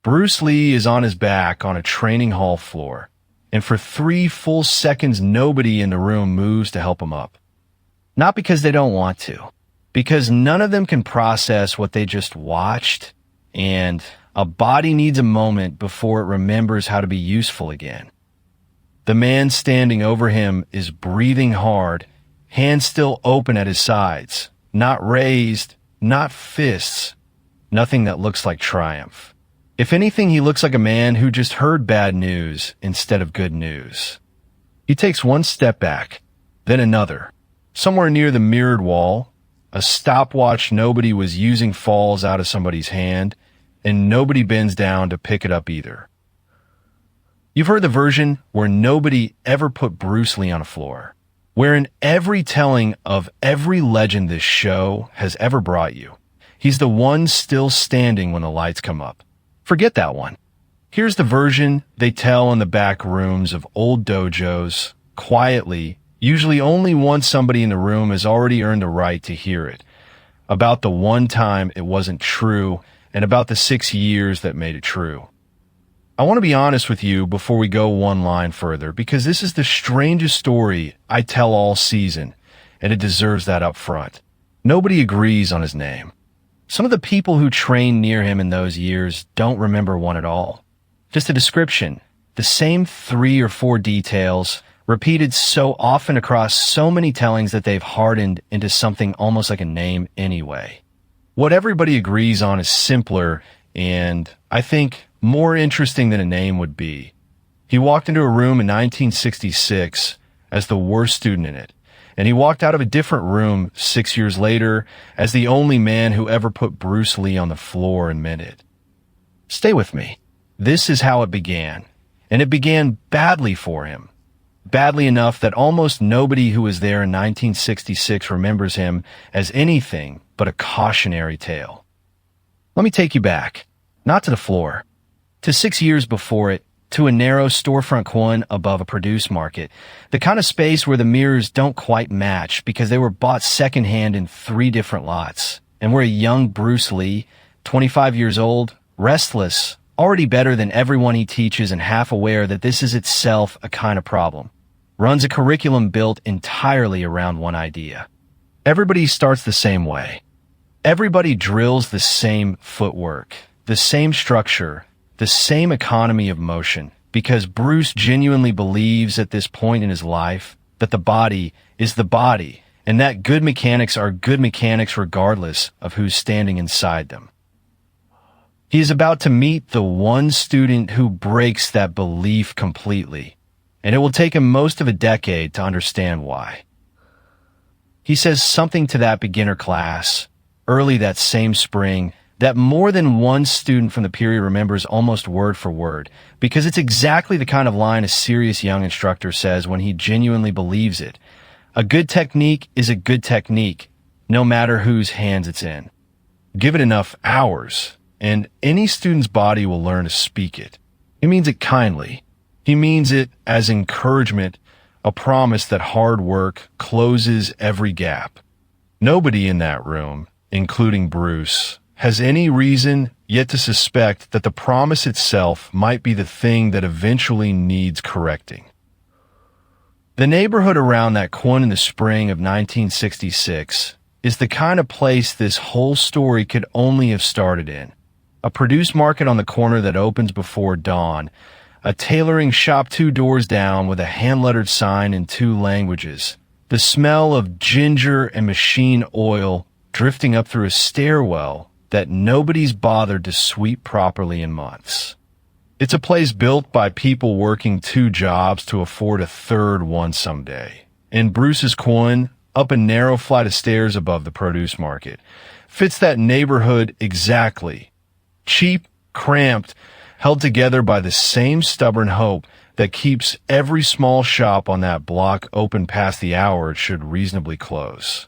Bruce Lee is on his back on a training hall floor, and for 3 full seconds nobody in the room moves to help him up. Not because they don't want to, because none of them can process what they just watched, and a body needs a moment before it remembers how to be useful again. The man standing over him is breathing hard, hands still open at his sides, not raised, not fists, nothing that looks like triumph. If anything, he looks like a man who just heard bad news instead of good news. He takes one step back, then another. Somewhere near the mirrored wall, a stopwatch nobody was using falls out of somebody's hand, and nobody bends down to pick it up either. You've heard the version where nobody ever put Bruce Lee on a floor, wherein every telling of every legend this show has ever brought you, he's the one still standing when the lights come up. Forget that one. Here's the version they tell in the back rooms of old dojos, quietly, usually only once somebody in the room has already earned the right to hear it, about the one time it wasn't true, and about the 6 years that made it true. I want to be honest with you before we go one line further, because this is the strangest story I tell all season, and it deserves that up front. Nobody agrees on his name. Some of the people who trained near him in those years don't remember one at all. Just a description, the same 3 or 4 details, repeated so often across so many tellings that they've hardened into something almost like a name anyway. What everybody agrees on is simpler and, I think, more interesting than a name would be. He walked into a room in 1966 as the worst student in it, and he walked out of a different room 6 years later as the only man who ever put Bruce Lee on the floor and meant it. Stay with me. This is how it began, and it began badly for him. Badly enough that almost nobody who was there in 1966 remembers him as anything but a cautionary tale. Let me take you back, not to the floor, to 6 years before it, to a narrow storefront kwoon above a produce market, the kind of space where the mirrors don't quite match because they were bought secondhand in 3 different lots, and where a young Bruce Lee, 25 years old, restless, already better than everyone he teaches and half aware that this is itself a kind of problem, runs a curriculum built entirely around one idea. Everybody starts the same way. Everybody drills the same footwork, the same structure, the same economy of motion, because Bruce genuinely believes at this point in his life that the body is the body, and that good mechanics are good mechanics regardless of who's standing inside them. He is about to meet the one student who breaks that belief completely, and it will take him most of a decade to understand why. He says something to that beginner class, early that same spring, that more than one student from the period remembers almost word for word, because it's exactly the kind of line a serious young instructor says when he genuinely believes it. A good technique is a good technique, no matter whose hands it's in. Give it enough hours, and any student's body will learn to speak it. He means it kindly. He means it as encouragement, a promise that hard work closes every gap. Nobody in that room, including Bruce, has any reason yet to suspect that the promise itself might be the thing that eventually needs correcting. The neighborhood around that kwoon in the spring of 1966 is the kind of place this whole story could only have started in. A produce market on the corner that opens before dawn, a tailoring shop 2 doors down with a hand-lettered sign in 2 languages, the smell of ginger and machine oil drifting up through a stairwell that nobody's bothered to sweep properly in months. It's a place built by people working 2 jobs to afford a 3rd one someday. And Bruce's kwoon, up a narrow flight of stairs above the produce market, fits that neighborhood exactly. Cheap, cramped, held together by the same stubborn hope that keeps every small shop on that block open past the hour it should reasonably close.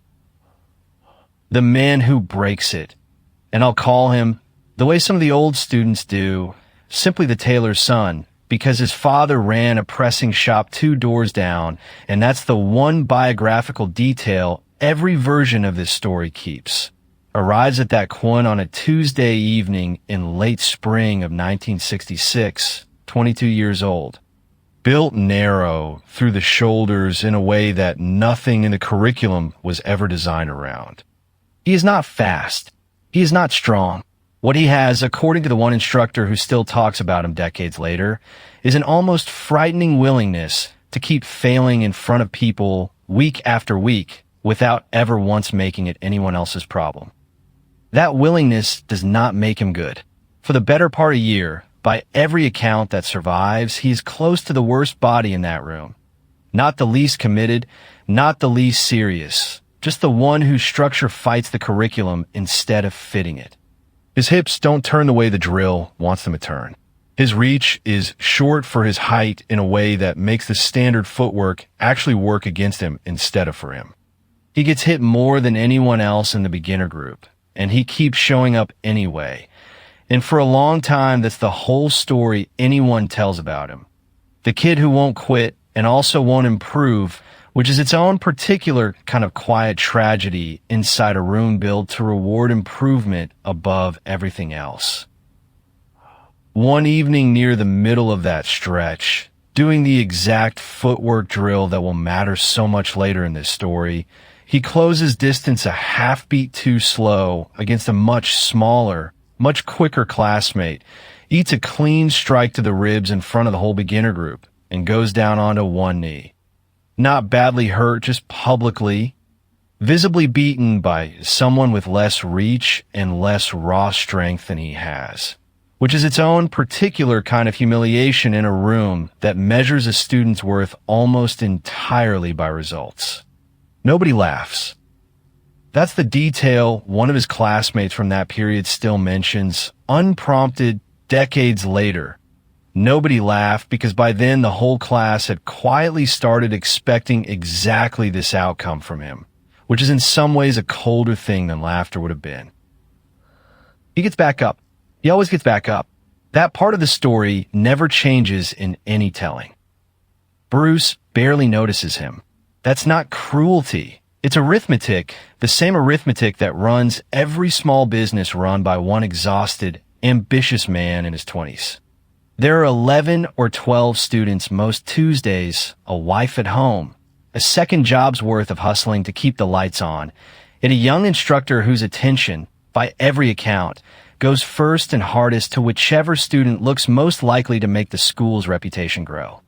The man who breaks it, and I'll call him, the way some of the old students do, simply the tailor's son, because his father ran a pressing shop 2 doors down, and that's the one biographical detail every version of this story keeps. arrives at that kwoon on a Tuesday evening in late spring of 1966, 22 years old. Built narrow through the shoulders in a way that nothing in the curriculum was ever designed around. He is not fast. He is not strong. What he has, according to the one instructor who still talks about him decades later, is an almost frightening willingness to keep failing in front of people week after week without ever once making it anyone else's problem. That willingness does not make him good. For the better part of a year, by every account that survives, he is close to the worst body in that room. Not the least committed, not the least serious, just the one whose structure fights the curriculum instead of fitting it. His hips don't turn the way the drill wants them to turn. His reach is short for his height in a way that makes the standard footwork actually work against him instead of for him. He gets hit more than anyone else in the beginner group, and he keeps showing up anyway. And for a long time, that's the whole story anyone tells about him. The kid who won't quit and also won't improve, which is its own particular kind of quiet tragedy inside a room built to reward improvement above everything else. One evening near the middle of that stretch, doing the exact footwork drill that will matter so much later in this story, he closes distance a half beat too slow against a much smaller, much quicker classmate, eats a clean strike to the ribs in front of the whole beginner group, and goes down onto one knee. Not badly hurt, just publicly, visibly beaten by someone with less reach and less raw strength than he has, which is its own particular kind of humiliation in a room that measures a student's worth almost entirely by results. Nobody laughs. That's the detail one of his classmates from that period still mentions, unprompted decades later. Nobody laughed because by then the whole class had quietly started expecting exactly this outcome from him, which is in some ways a colder thing than laughter would have been. He gets back up. He always gets back up. That part of the story never changes in any telling. Bruce barely notices him. That's not cruelty. It's arithmetic, the same arithmetic that runs every small business run by one exhausted, ambitious man in his 20s. There are 11 or 12 students most Tuesdays, a wife at home, a second job's worth of hustling to keep the lights on, and a young instructor whose attention, by every account, goes first and hardest to whichever student looks most likely to make the school's reputation grow.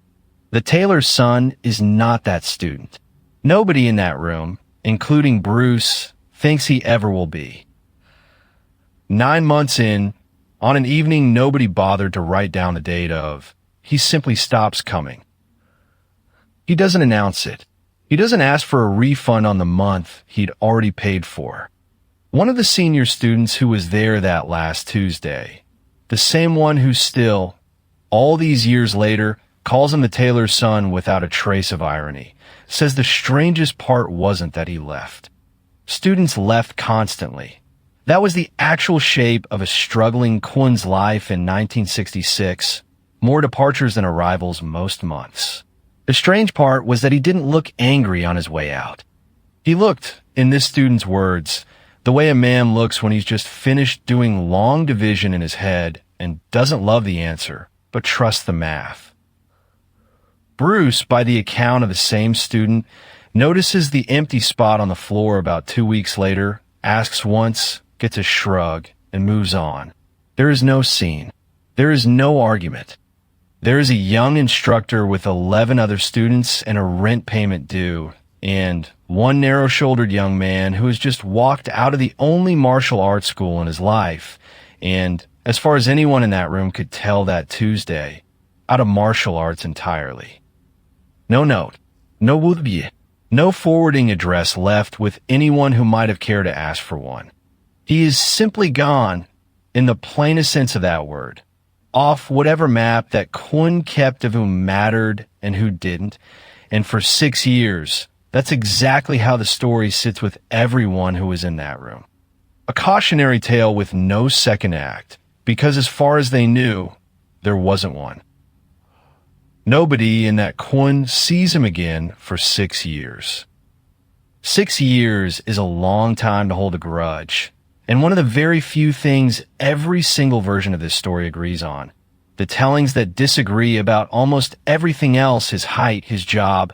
The tailor's son is not that student. Nobody in that room, including Bruce, thinks he ever will be. 9 months in, on an evening nobody bothered to write down the date of, he simply stops coming. He doesn't announce it. He doesn't ask for a refund on the month he'd already paid for. One of the senior students who was there that last Tuesday, the same one who still, all these years later, calls him the tailor's son without a trace of irony, says the strangest part wasn't that he left. Students left constantly. That was the actual shape of a struggling kwoon's life in 1966, more departures than arrivals most months. The strange part was that he didn't look angry on his way out. He looked, in this student's words, the way a man looks when he's just finished doing long division in his head and doesn't love the answer, but trusts the math. Bruce, by the account of the same student, notices the empty spot on the floor about 2 weeks later, asks once, gets a shrug, and moves on. There is no scene. There is no argument. There is a young instructor with 11 other students and a rent payment due, and one narrow-shouldered young man who has just walked out of the only martial arts school in his life, and, as far as anyone in that room could tell that Tuesday, out of martial arts entirely. No note, no woodbye, no forwarding address left with anyone who might have cared to ask for one. He is simply gone, in the plainest sense of that word, off whatever map that Kune kept of who mattered and who didn't, and for 6 years, that's exactly how the story sits with everyone who was in that room. A cautionary tale with no second act, because as far as they knew, there wasn't one. Nobody in that kwoon sees him again for 6 years. 6 years is a long time to hold a grudge, And one of the very few things every single version of this story agrees on, the tellings that disagree about almost everything else, his height, his job,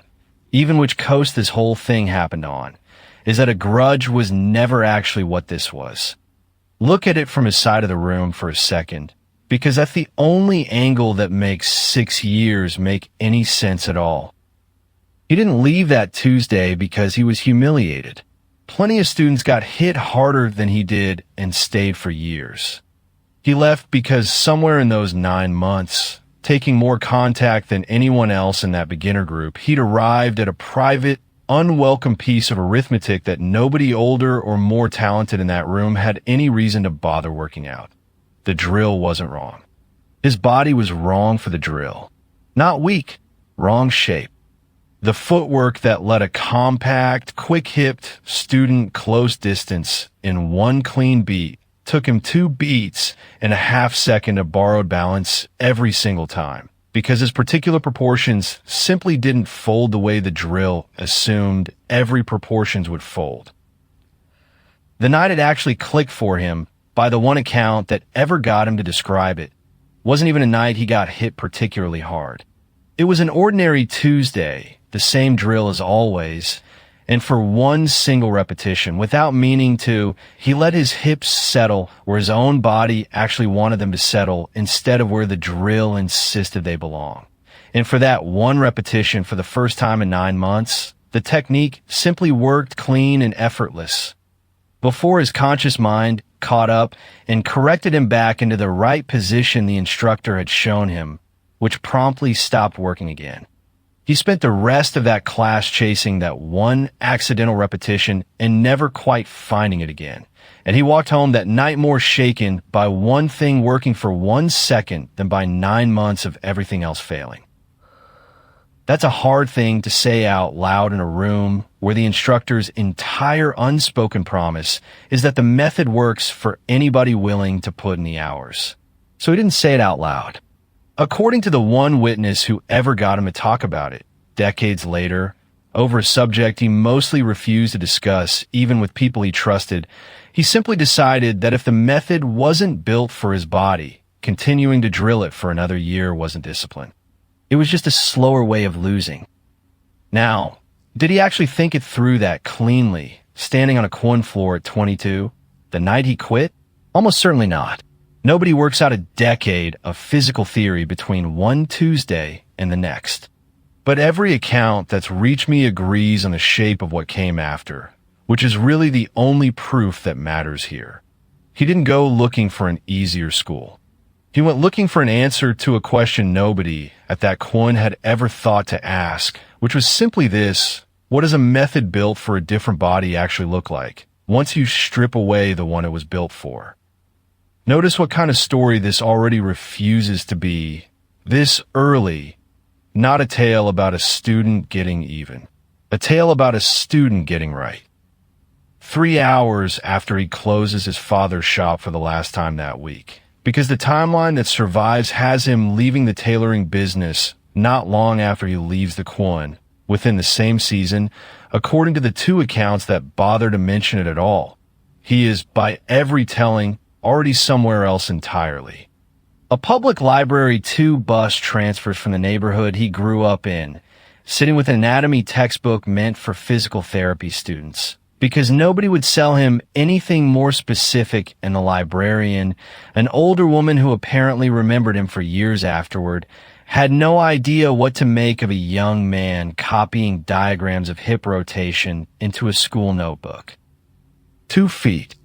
even which coast this whole thing happened on, is that a grudge was never actually what this was. Look at it from his side of the room for a second, because that's the only angle that makes 6 years make any sense at all. He didn't leave that Tuesday because he was humiliated. Plenty of students got hit harder than he did and stayed for years. He left because somewhere in those 9 months, taking more contact than anyone else in that beginner group, he'd arrived at a private, unwelcome piece of arithmetic that nobody older or more talented in that room had any reason to bother working out. The drill wasn't wrong. His body was wrong for the drill. Not weak, wrong shape. The footwork that let a compact, quick-hipped student close distance in one clean beat took him 2 beats and a half second of borrowed balance every single time, because his particular proportions simply didn't fold the way the drill assumed every proportions would fold. The night it actually clicked for him, by the one account that ever got him to describe it, wasn't even a night he got hit particularly hard. It was an ordinary Tuesday, the same drill as always, and for one single repetition, without meaning to, he let his hips settle where his own body actually wanted them to settle instead of where the drill insisted they belong. And for that one repetition for the first time in 9 months, the technique simply worked clean and effortless. Before his conscious mind caught up and corrected him back into the right position the instructor had shown him, which promptly stopped working again. He spent the rest of that class chasing that one accidental repetition and never quite finding it again. And he walked home that night more shaken by one thing working for 1 second than by 9 months of everything else failing. That's a hard thing to say out loud in a room where the instructor's entire unspoken promise is that the method works for anybody willing to put in the hours. So he didn't say it out loud. According to the one witness who ever got him to talk about it, decades later, over a subject he mostly refused to discuss, even with people he trusted, he simply decided that if the method wasn't built for his body, continuing to drill it for another year wasn't discipline. It was just a slower way of losing. Now, did he actually think it through that cleanly, standing on a kwoon floor at 22, the night he quit? Almost certainly not. Nobody works out a decade of physical theory between one Tuesday and the next. But every account that's reached me agrees on the shape of what came after, which is really the only proof that matters here. He didn't go looking for an easier school. He went looking for an answer to a question nobody at that kwoon had ever thought to ask, which was simply this: what does a method built for a different body actually look like, once you strip away the one it was built for? Notice what kind of story this already refuses to be, this early, not a tale about a student getting even, a tale about a student getting right. 3 hours after he closes his father's shop for the last time that week, because the timeline that survives has him leaving the tailoring business not long after he leaves the kwoon, within the same season, according to the 2 accounts that bother to mention it at all. He is, by every telling, already somewhere else entirely. A public library 2 bus transfers from the neighborhood he grew up in, sitting with an anatomy textbook meant for physical therapy students, because nobody would sell him anything more specific, and the librarian, an older woman who apparently remembered him for years afterward, had no idea what to make of a young man copying diagrams of hip rotation into a school notebook. 2 feet.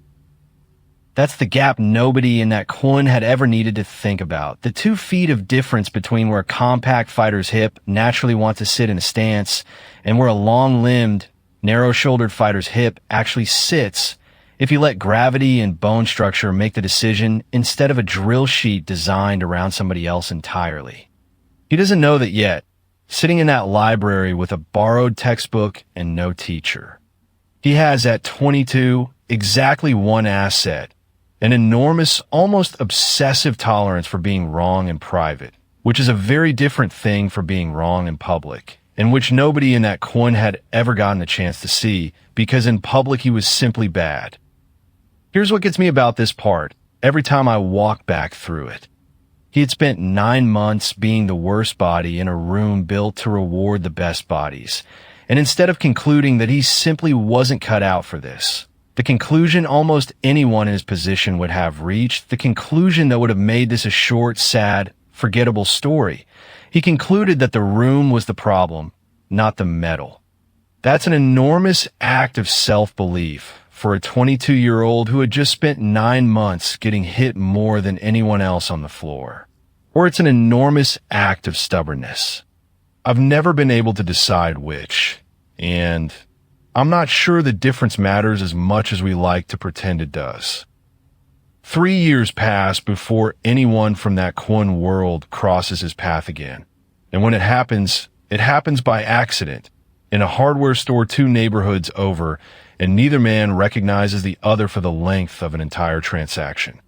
That's the gap nobody in that kwoon had ever needed to think about. The 2 feet of difference between where a compact fighter's hip naturally wants to sit in a stance and where a long-limbed, narrow-shouldered fighter's hip actually sits if you let gravity and bone structure make the decision instead of a drill sheet designed around somebody else entirely. He doesn't know that yet, sitting in that library with a borrowed textbook and no teacher. He has, at 22, exactly one asset: an enormous, almost obsessive tolerance for being wrong in private, which is a very different thing for being wrong in public, and which nobody in that kwoon had ever gotten a chance to see, because in public he was simply bad. Here's what gets me about this part. Every time I walk back through it, he had spent 9 months being the worst body in a room built to reward the best bodies. And instead of concluding that he simply wasn't cut out for this, the conclusion almost anyone in his position would have reached, the conclusion that would have made this a short, sad, forgettable story, he concluded that the room was the problem, not the metal. That's an enormous act of self-belief for a 22-year-old who had just spent 9 months getting hit more than anyone else on the floor. Or it's an enormous act of stubbornness. I've never been able to decide which, and I'm not sure the difference matters as much as we like to pretend it does. 3 years pass before anyone from that Kune world crosses his path again. And when it happens by accident, in a hardware store 2 neighborhoods over, and neither man recognizes the other for the length of an entire transaction.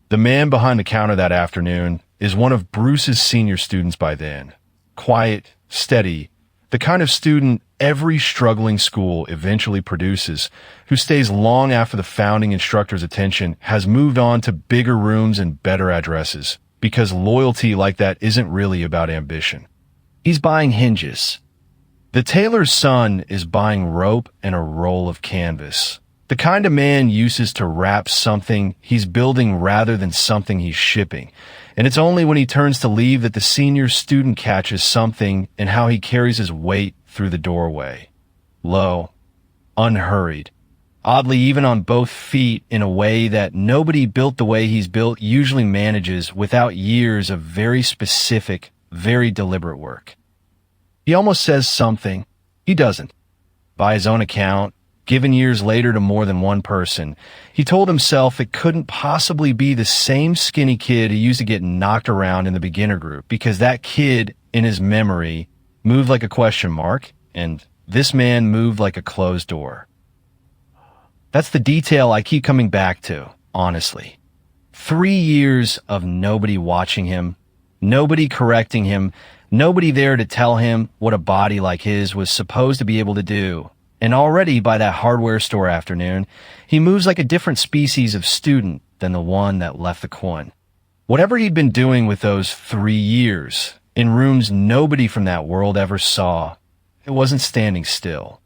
The man behind the counter that afternoon is one of Bruce's senior students by then. Quiet, steady, the kind of student every struggling school eventually produces, who stays long after the founding instructor's attention has moved on to bigger rooms and better addresses, because loyalty like that isn't really about ambition. He's buying hinges. The tailor's son is buying rope and a roll of canvas. The kind of man uses to wrap something he's building rather than something he's shipping. And it's only when he turns to leave that the senior student catches something in how he carries his weight through the doorway. Low, unhurried, oddly even on both feet in a way that nobody built the way he's built usually manages without years of very specific, very deliberate work. He almost says something. He doesn't. By his own account, given years later to more than one person, he told himself it couldn't possibly be the same skinny kid who used to get knocked around in the beginner group, because that kid, in his memory, moved like a question mark, and this man moved like a closed door. That's the detail I keep coming back to, honestly. 3 years of nobody watching him, nobody correcting him, nobody there to tell him what a body like his was supposed to be able to do. And already by that hardware store afternoon, he moves like a different species of student than the one that left the Kune. Whatever he'd been doing with those 3 years, in rooms nobody from that world ever saw, it wasn't standing still.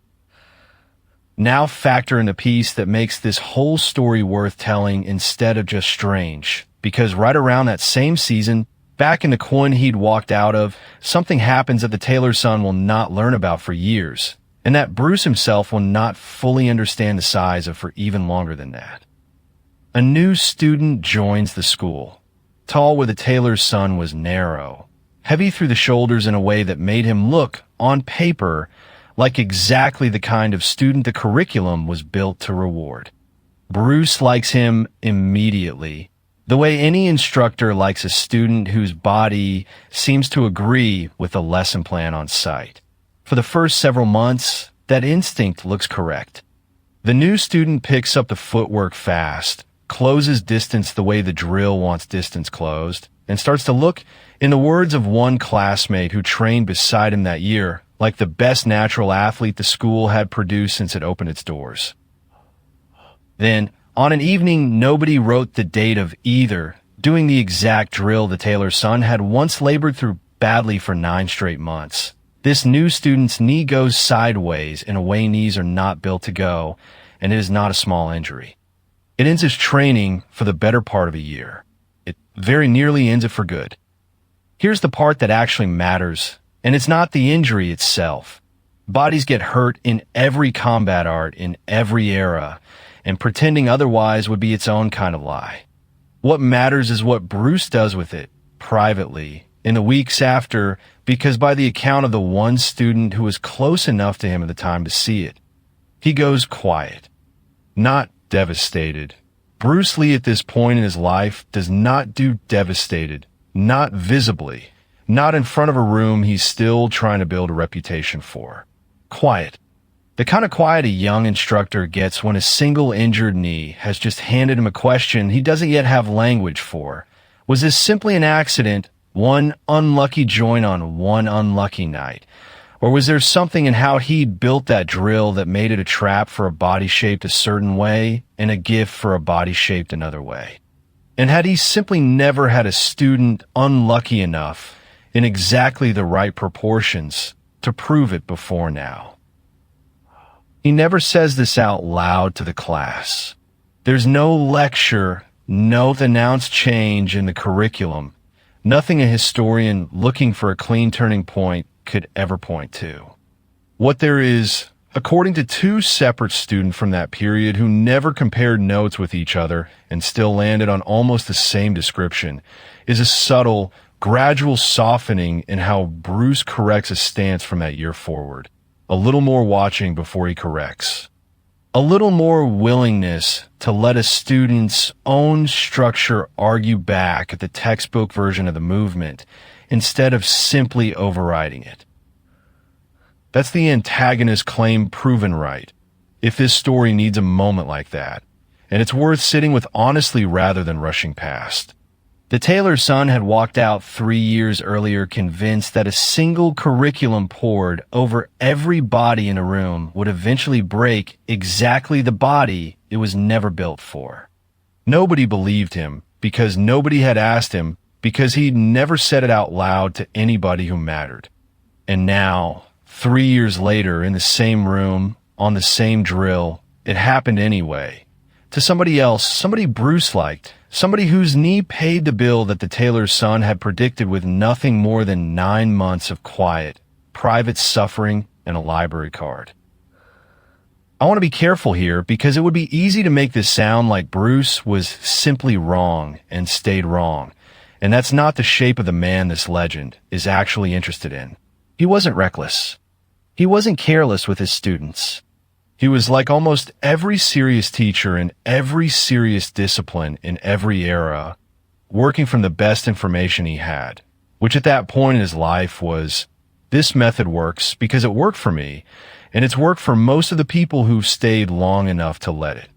Now factor in the piece that makes this whole story worth telling instead of just strange, because right around that same season, back in the Kune he'd walked out of, something happens that the tailor's son will not learn about for years, and that Bruce himself will not fully understand the size of for even longer than that. A new student joins the school, tall where the tailor's son was narrow, heavy through the shoulders in a way that made him look, on paper, like exactly the kind of student the curriculum was built to reward. Bruce likes him immediately, the way any instructor likes a student whose body seems to agree with the lesson plan on site. For the first several months, that instinct looks correct. The new student picks up the footwork fast, closes distance the way the drill wants distance closed, and starts to look, in the words of one classmate who trained beside him that year, like the best natural athlete the school had produced since it opened its doors. Then, on an evening nobody wrote the date of either, doing the exact drill the tailor's son had once labored through badly for 9 straight months. This new student's knee goes sideways in a way knees are not built to go, and it is not a small injury. It ends his training for the better part of a year. It very nearly ends it for good. Here's the part that actually matters, and it's not the injury itself. Bodies get hurt in every combat art in every era, and pretending otherwise would be its own kind of lie. What matters is what Bruce does with it, privately, in the weeks after, because by the account of the one student who was close enough to him at the time to see it, he goes quiet, not devastated. Bruce Lee at this point in his life does not do devastated, not visibly, not in front of a room he's still trying to build a reputation for. Quiet. The kind of quiet a young instructor gets when a single injured knee has just handed him a question he doesn't yet have language for. Was this simply an accident, one unlucky joint on one unlucky night? Or was there something in how he'd built that drill that made it a trap for a body shaped a certain way and a gift for a body shaped another way? And had he simply never had a student unlucky enough in exactly the right proportions to prove it before now? He never says this out loud to the class. There's no lecture, no announced change in the curriculum, nothing a historian looking for a clean turning point could ever point to. What there is, according to two separate students from that period who never compared notes with each other and still landed on almost the same description, is a subtle, gradual softening in how Bruce corrects his stance from that year forward. A little more watching before he corrects. A little more willingness to let a student's own structure argue back at the textbook version of the movement instead of simply overriding it. That's the antagonist's claim proven right, if this story needs a moment like that, and it's worth sitting with honestly rather than rushing past. The tailor's son had walked out 3 years earlier convinced that a single curriculum poured over every body in a room would eventually break exactly the body it was never built for. Nobody believed him because nobody had asked him, because he'd never said it out loud to anybody who mattered. And now, 3 years later, in the same room, on the same drill, it happened anyway. To somebody else, somebody Bruce liked, somebody whose knee paid the bill that the tailor's son had predicted with nothing more than 9 months of quiet, private suffering, and a library card. I want to be careful here because it would be easy to make this sound like Bruce was simply wrong and stayed wrong. And that's not the shape of the man this legend is actually interested in. He wasn't reckless. He wasn't careless with his students. He was like almost every serious teacher in every serious discipline in every era, working from the best information he had, which at that point in his life was, this method works because it worked for me, and it's worked for most of the people who've stayed long enough to let it.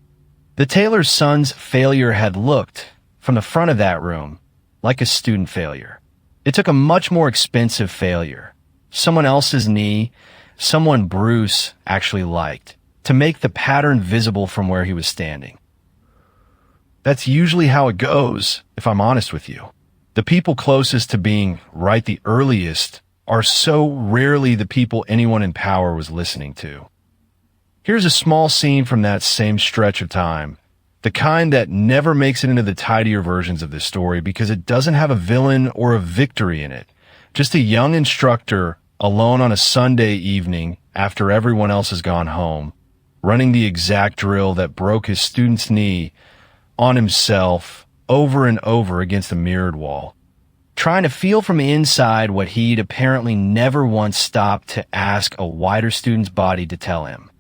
The tailor's son's failure had looked, from the front of that room, like a student failure. It took a much more expensive failure, someone else's knee, someone Bruce actually liked, to make the pattern visible from where he was standing. That's usually how it goes, if I'm honest with you. The people closest to being right the earliest are so rarely the people anyone in power was listening to. Here's a small scene from that same stretch of time, the kind that never makes it into the tidier versions of this story because it doesn't have a villain or a victory in it. Just a young instructor alone on a Sunday evening after everyone else has gone home, running the exact drill that broke his student's knee on himself over and over against a mirrored wall, trying to feel from the inside what he'd apparently never once stopped to ask a wider student's body to tell him.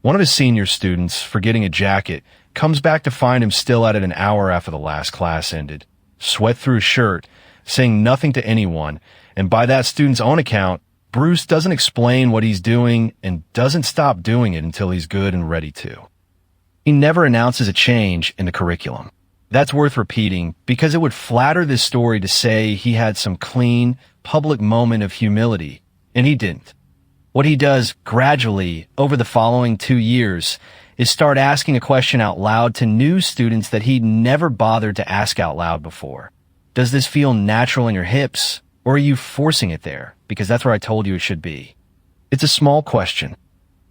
One of his senior students, forgetting a jacket, comes back to find him still at it an hour after the last class ended, sweat through his shirt, saying nothing to anyone, and by that student's own account, Bruce doesn't explain what he's doing and doesn't stop doing it until he's good and ready to. He never announces a change in the curriculum. That's worth repeating because it would flatter this story to say he had some clean, public moment of humility, and he didn't. What he does gradually over the following 2 years is start asking a question out loud to new students that he'd never bothered to ask out loud before. Does this feel natural in your hips, or are you forcing it there? Because that's where I told you it should be. It's a small question.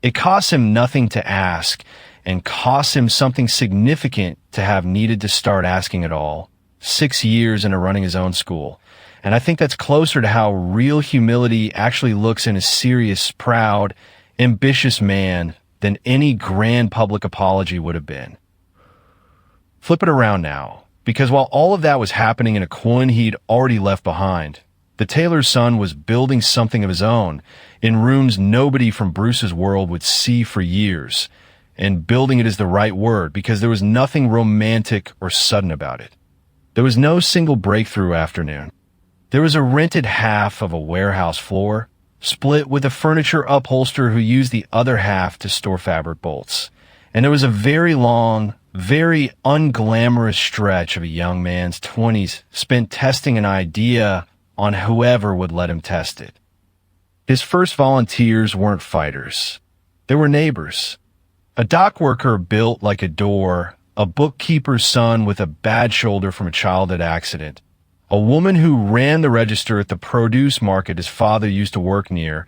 It costs him nothing to ask, and costs him something significant to have needed to start asking at all. 6 years into running his own school. And I think that's closer to how real humility actually looks in a serious, proud, ambitious man than any grand public apology would have been. Flip it around now, because while all of that was happening in a kwoon he'd already left behind, the tailor's son was building something of his own in rooms nobody from Bruce's world would see for years. And building it is the right word because there was nothing romantic or sudden about it. There was no single breakthrough afternoon. There was a rented half of a warehouse floor, split with a furniture upholsterer who used the other half to store fabric bolts. And there was a very long, very unglamorous stretch of a young man's 20s spent testing an idea on whoever would let him test it. His first volunteers weren't fighters. They were neighbors. A dock worker built like a door, a bookkeeper's son with a bad shoulder from a childhood accident, a woman who ran the register at the produce market his father used to work near,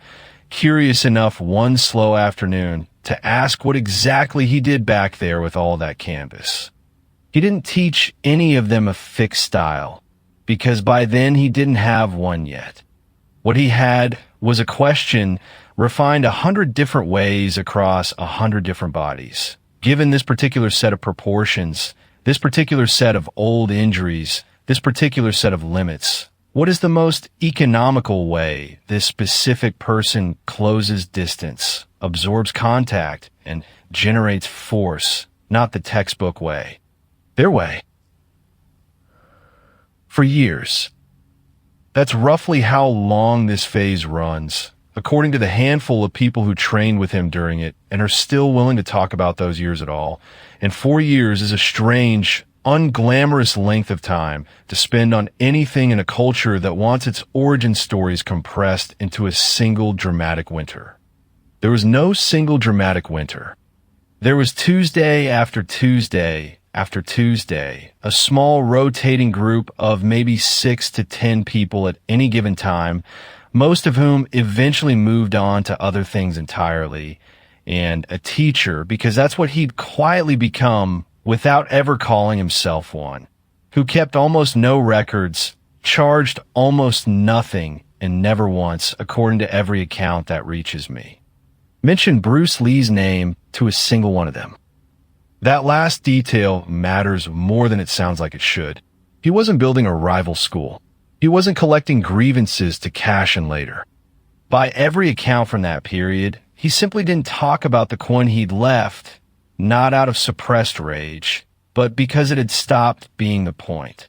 curious enough one slow afternoon to ask what exactly he did back there with all that canvas. He didn't teach any of them a fixed style, because by then he didn't have one yet. What he had was a question refined 100 different ways across 100 different bodies. Given this particular set of proportions, this particular set of old injuries, this particular set of limits, what is the most economical way this specific person closes distance, absorbs contact, and generates force, not the textbook way, their way? For years. That's roughly how long this phase runs, according to the handful of people who trained with him during it and are still willing to talk about those years at all. And 4 years is a strange, unglamorous length of time to spend on anything in a culture that wants its origin stories compressed into a single dramatic winter. There was no single dramatic winter. There was Tuesday after Tuesday after Tuesday, a small rotating group of maybe 6 to 10 people at any given time, most of whom eventually moved on to other things entirely, and a teacher, because that's what he'd quietly become without ever calling himself one, who kept almost no records, charged almost nothing, and never once, according to every account that reaches me, mentioned Bruce Lee's name to a single one of them. That last detail matters more than it sounds like it should. He wasn't building a rival school. He wasn't collecting grievances to cash in later. By every account from that period, he simply didn't talk about the Kune he'd left, not out of suppressed rage, but because it had stopped being the point.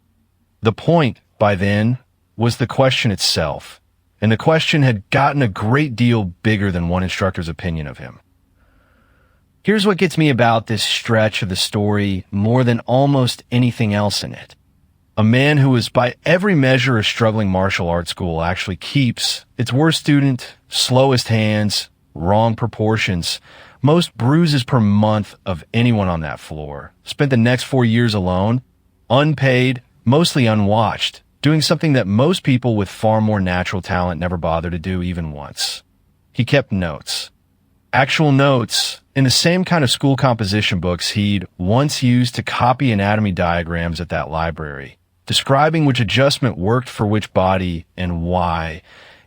The point, by then, was the question itself, and the question had gotten a great deal bigger than one instructor's opinion of him. Here's what gets me about this stretch of the story more than almost anything else in it. A man who is by every measure a struggling martial arts school actually keeps its worst student, slowest hands, wrong proportions, most bruises per month of anyone on that floor, spent the next 4 years alone, unpaid, mostly unwatched, doing something that most people with far more natural talent never bother to do even once. He kept notes. Actual notes in the same kind of school composition books he'd once used to copy anatomy diagrams at that library, describing which adjustment worked for which body and why,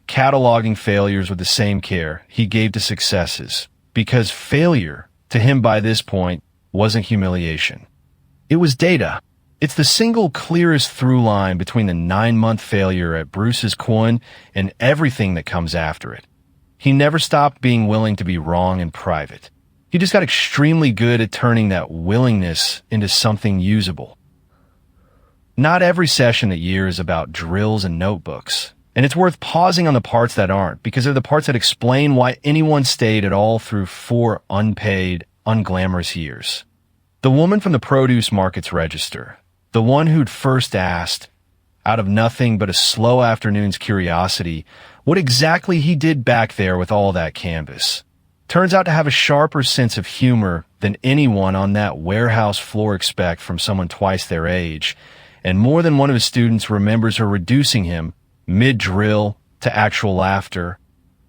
cataloging failures with the same care he gave to successes, because failure, to him by this point, wasn't humiliation. It was data. It's the single clearest through line between the 9-month failure at Bruce's Kune and everything that comes after it. He never stopped being willing to be wrong in private. He just got extremely good at turning that willingness into something usable. Not every session that year is about drills and notebooks, and it's worth pausing on the parts that aren't, because they're the parts that explain why anyone stayed at all through 4 unpaid, unglamorous years. The woman from the produce market's register, the one who'd first asked, out of nothing but a slow afternoon's curiosity, what exactly he did back there with all that canvas, turns out to have a sharper sense of humor than anyone on that warehouse floor expect from someone twice their age, and more than one of his students remembers her reducing him, mid-drill, to actual laughter,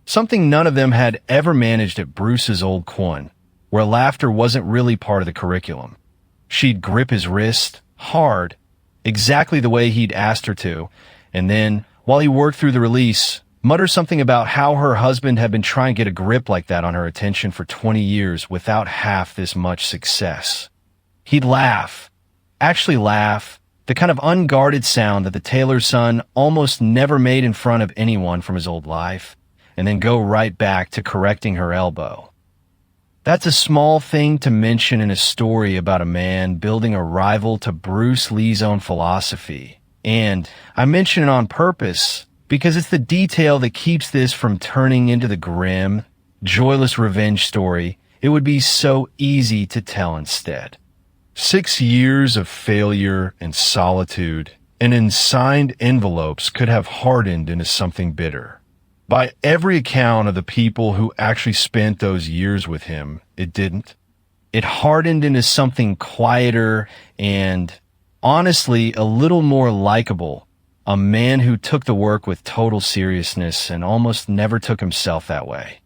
something none of them had ever managed at Bruce's old Kune, where laughter wasn't really part of the curriculum. She'd grip his wrist, hard, exactly the way he'd asked her to, and then, while he worked through the release, mutter something about how her husband had been trying to get a grip like that on her attention for 20 years without half this much success. He'd laugh, actually laugh, the kind of unguarded sound that the tailor's son almost never made in front of anyone from his old life, and then go right back to correcting her elbow. That's a small thing to mention in a story about a man building a rival to Bruce Lee's own philosophy. And I mention it on purpose because it's the detail that keeps this from turning into the grim, joyless revenge story it would be so easy to tell instead. 6 years of failure and solitude and in signed envelopes could have hardened into something bitter. By every account of the people who actually spent those years with him, it didn't. It hardened into something quieter and, honestly, a little more likable. A man who took the work with total seriousness and almost never took himself that way.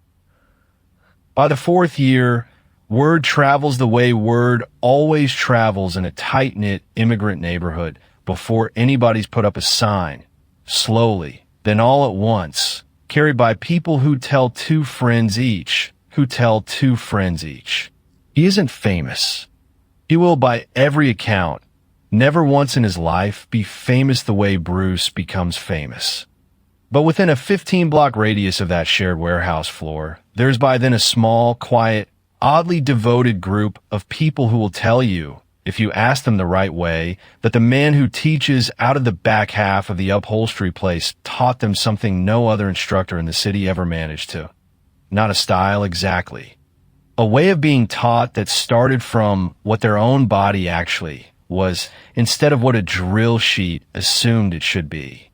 By the fourth year, word travels the way word always travels in a tight-knit immigrant neighborhood before anybody's put up a sign, slowly, then all at once, carried by people who tell two friends each, who tell two friends each. He isn't famous. He will, by every account, never once in his life be famous the way Bruce becomes famous. But within a 15-block radius of that shared warehouse floor, there's by then a small, quiet, oddly devoted group of people who will tell you, if you ask them the right way, that the man who teaches out of the back half of the upholstery place taught them something no other instructor in the city ever managed to. Not a style exactly. A way of being taught that started from what their own body actually was, instead of what a drill sheet assumed it should be.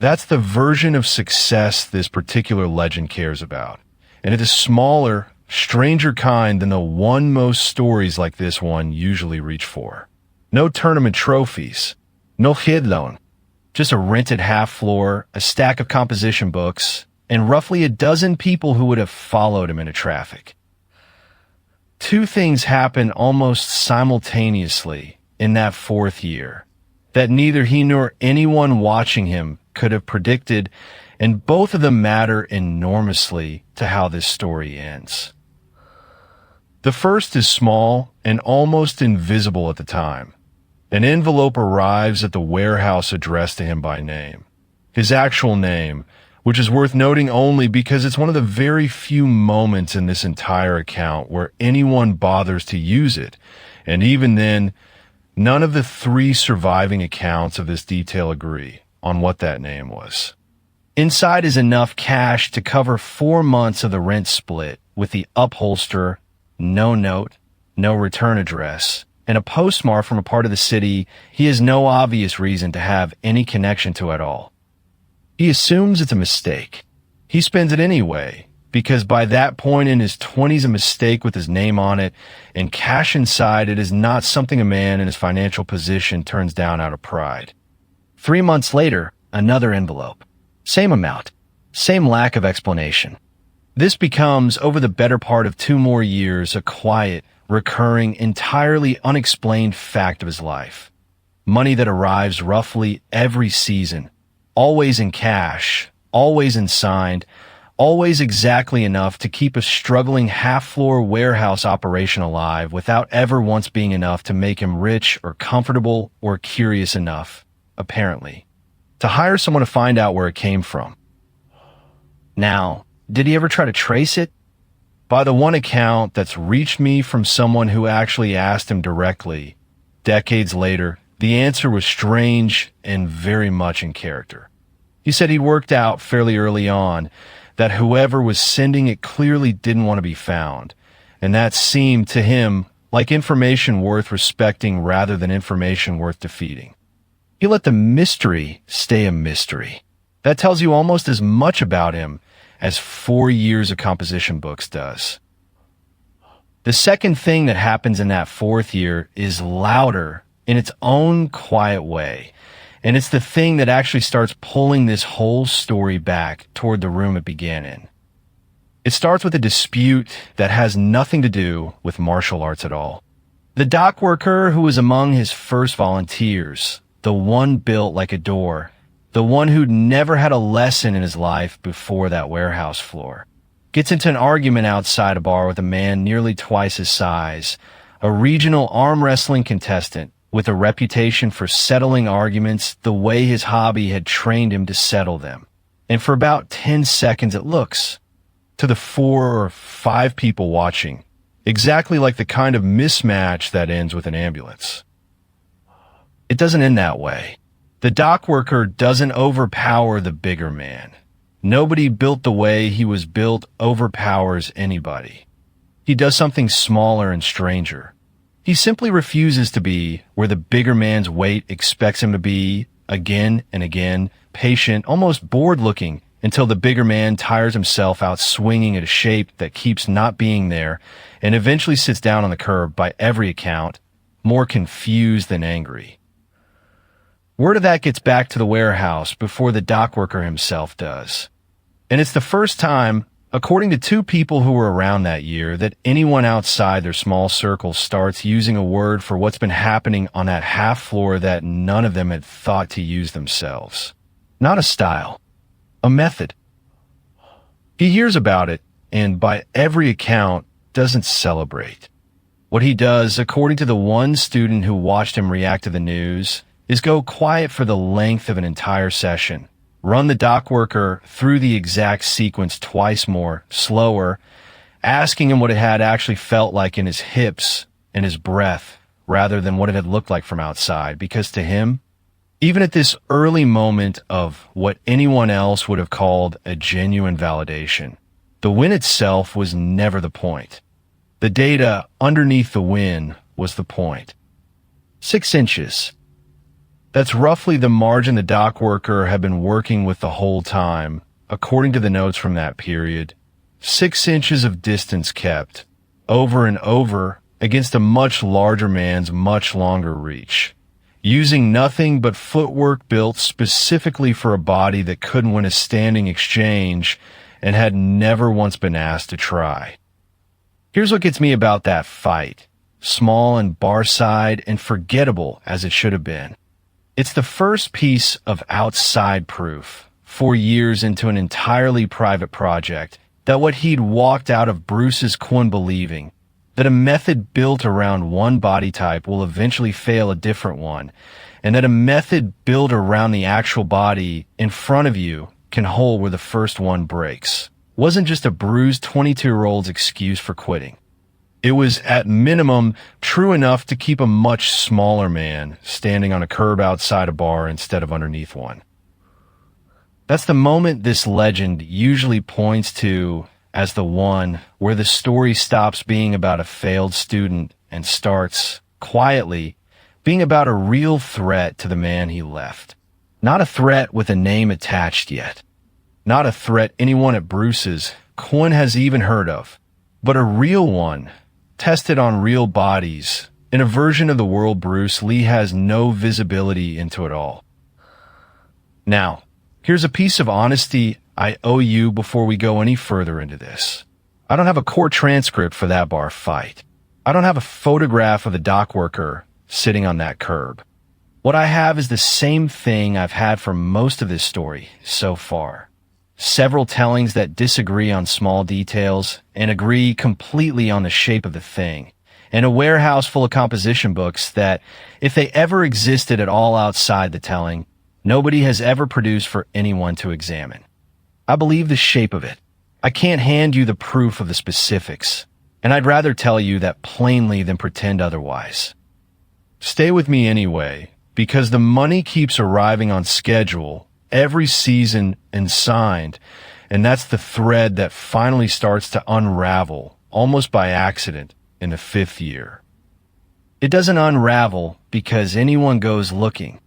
That's the version of success this particular legend cares about. And it is smaller, stranger kind than the one most stories like this one usually reach for. No tournament trophies, no hidlon, just a rented half floor, a stack of composition books, and roughly a dozen people who would have followed him into traffic. Two things happened almost simultaneously in that fourth year that neither he nor anyone watching him could have predicted, and both of them matter enormously to how this story ends. The first is small and almost invisible at the time. An envelope arrives at the warehouse addressed to him by name. His actual name, which is worth noting only because it's one of the very few moments in this entire account where anyone bothers to use it, and even then, none of the three surviving accounts of this detail agree on what that name was. Inside is enough cash to cover 4 months of the rent split with the upholsterer, no note, no return address, and a postmark from a part of the city he has no obvious reason to have any connection to at all. He assumes it's a mistake. He spends it anyway, because by that point in his 20s, a mistake with his name on it and cash inside it is not something a man in his financial position turns down out of pride. 3 months later, another envelope. Same amount. Same lack of explanation. This becomes, over the better part of 2 more years, a quiet, recurring, entirely unexplained fact of his life. Money that arrives roughly every season. Always in cash, always in signed, always exactly enough to keep a struggling half-floor warehouse operation alive without ever once being enough to make him rich or comfortable or curious enough, apparently, to hire someone to find out where it came from. Now, did he ever try to trace it? By the one account that's reached me from someone who actually asked him directly, decades later, the answer was strange and very much in character. He said he'd worked out fairly early on that whoever was sending it clearly didn't want to be found, and that seemed to him like information worth respecting rather than information worth defeating. He let the mystery stay a mystery. That tells you almost as much about him as 4 years of composition books does. The second thing that happens in that fourth year is louder in its own quiet way. And it's the thing that actually starts pulling this whole story back toward the room it began in. It starts with a dispute that has nothing to do with martial arts at all. The dock worker who was among his first volunteers, the one built like a door, the one who'd never had a lesson in his life before that warehouse floor, gets into an argument outside a bar with a man nearly twice his size, a regional arm wrestling contestant with a reputation for settling arguments the way his hobby had trained him to settle them. And for about 10 seconds it looks, to the 4 or 5 people watching, exactly like the kind of mismatch that ends with an ambulance. It doesn't end that way. The dock worker doesn't overpower the bigger man. Nobody built the way he was built overpowers anybody. He does something smaller and stranger. He simply refuses to be where the bigger man's weight expects him to be, again and again, patient, almost bored-looking, until the bigger man tires himself out swinging at a shape that keeps not being there and eventually sits down on the curb, by every account, more confused than angry. Word of that gets back to the warehouse before the dock worker himself does. And it's the first time, according to two people who were around that year, that anyone outside their small circle starts using a word for what's been happening on that half floor that none of them had thought to use themselves. Not a style, a method. He hears about it and, by every account, doesn't celebrate. What he does, according to the one student who watched him react to the news, is go quiet for the length of an entire session, run the dock worker through the exact sequence twice more, slower, asking him what it had actually felt like in his hips and his breath, rather than what it had looked like from outside, because to him, even at this early moment of what anyone else would have called a genuine validation, the win itself was never the point. The data underneath the win was the point. 6 inches. That's roughly the margin the dock worker had been working with the whole time, according to the notes from that period. 6 inches of distance kept, over and over, against a much larger man's much longer reach, using nothing but footwork built specifically for a body that couldn't win a standing exchange and had never once been asked to try. Here's what gets me about that fight, small and bar-side and forgettable as it should have been. It's the first piece of outside proof, 4 years into an entirely private project, that what he'd walked out of Bruce's Kune believing, that a method built around one body type will eventually fail a different one, and that a method built around the actual body in front of you can hold where the first one breaks, wasn't just a bruised 22-year-old's excuse for quitting. It was, at minimum, true enough to keep a much smaller man standing on a curb outside a bar instead of underneath one. That's the moment this legend usually points to as the one where the story stops being about a failed student and starts, quietly, being about a real threat to the man he left. Not a threat with a name attached yet. Not a threat anyone at Bruce's Kune has even heard of, but a real one, tested on real bodies, in a version of the world Bruce Lee has no visibility into at all. Now, here's a piece of honesty I owe you before we go any further into this. I don't have a court transcript for that bar fight. I don't have a photograph of the dock worker sitting on that curb. What I have is the same thing I've had for most of this story so far. Several tellings that disagree on small details and agree completely on the shape of the thing, and a warehouse full of composition books that, if they ever existed at all outside the telling, nobody has ever produced for anyone to examine. I believe the shape of it. I can't hand you the proof of the specifics, and I'd rather tell you that plainly than pretend otherwise. Stay with me anyway, because the money keeps arriving on schedule every season and signed, and that's the thread that finally starts to unravel, almost by accident, in the 5th year. It doesn't unravel because anyone goes looking.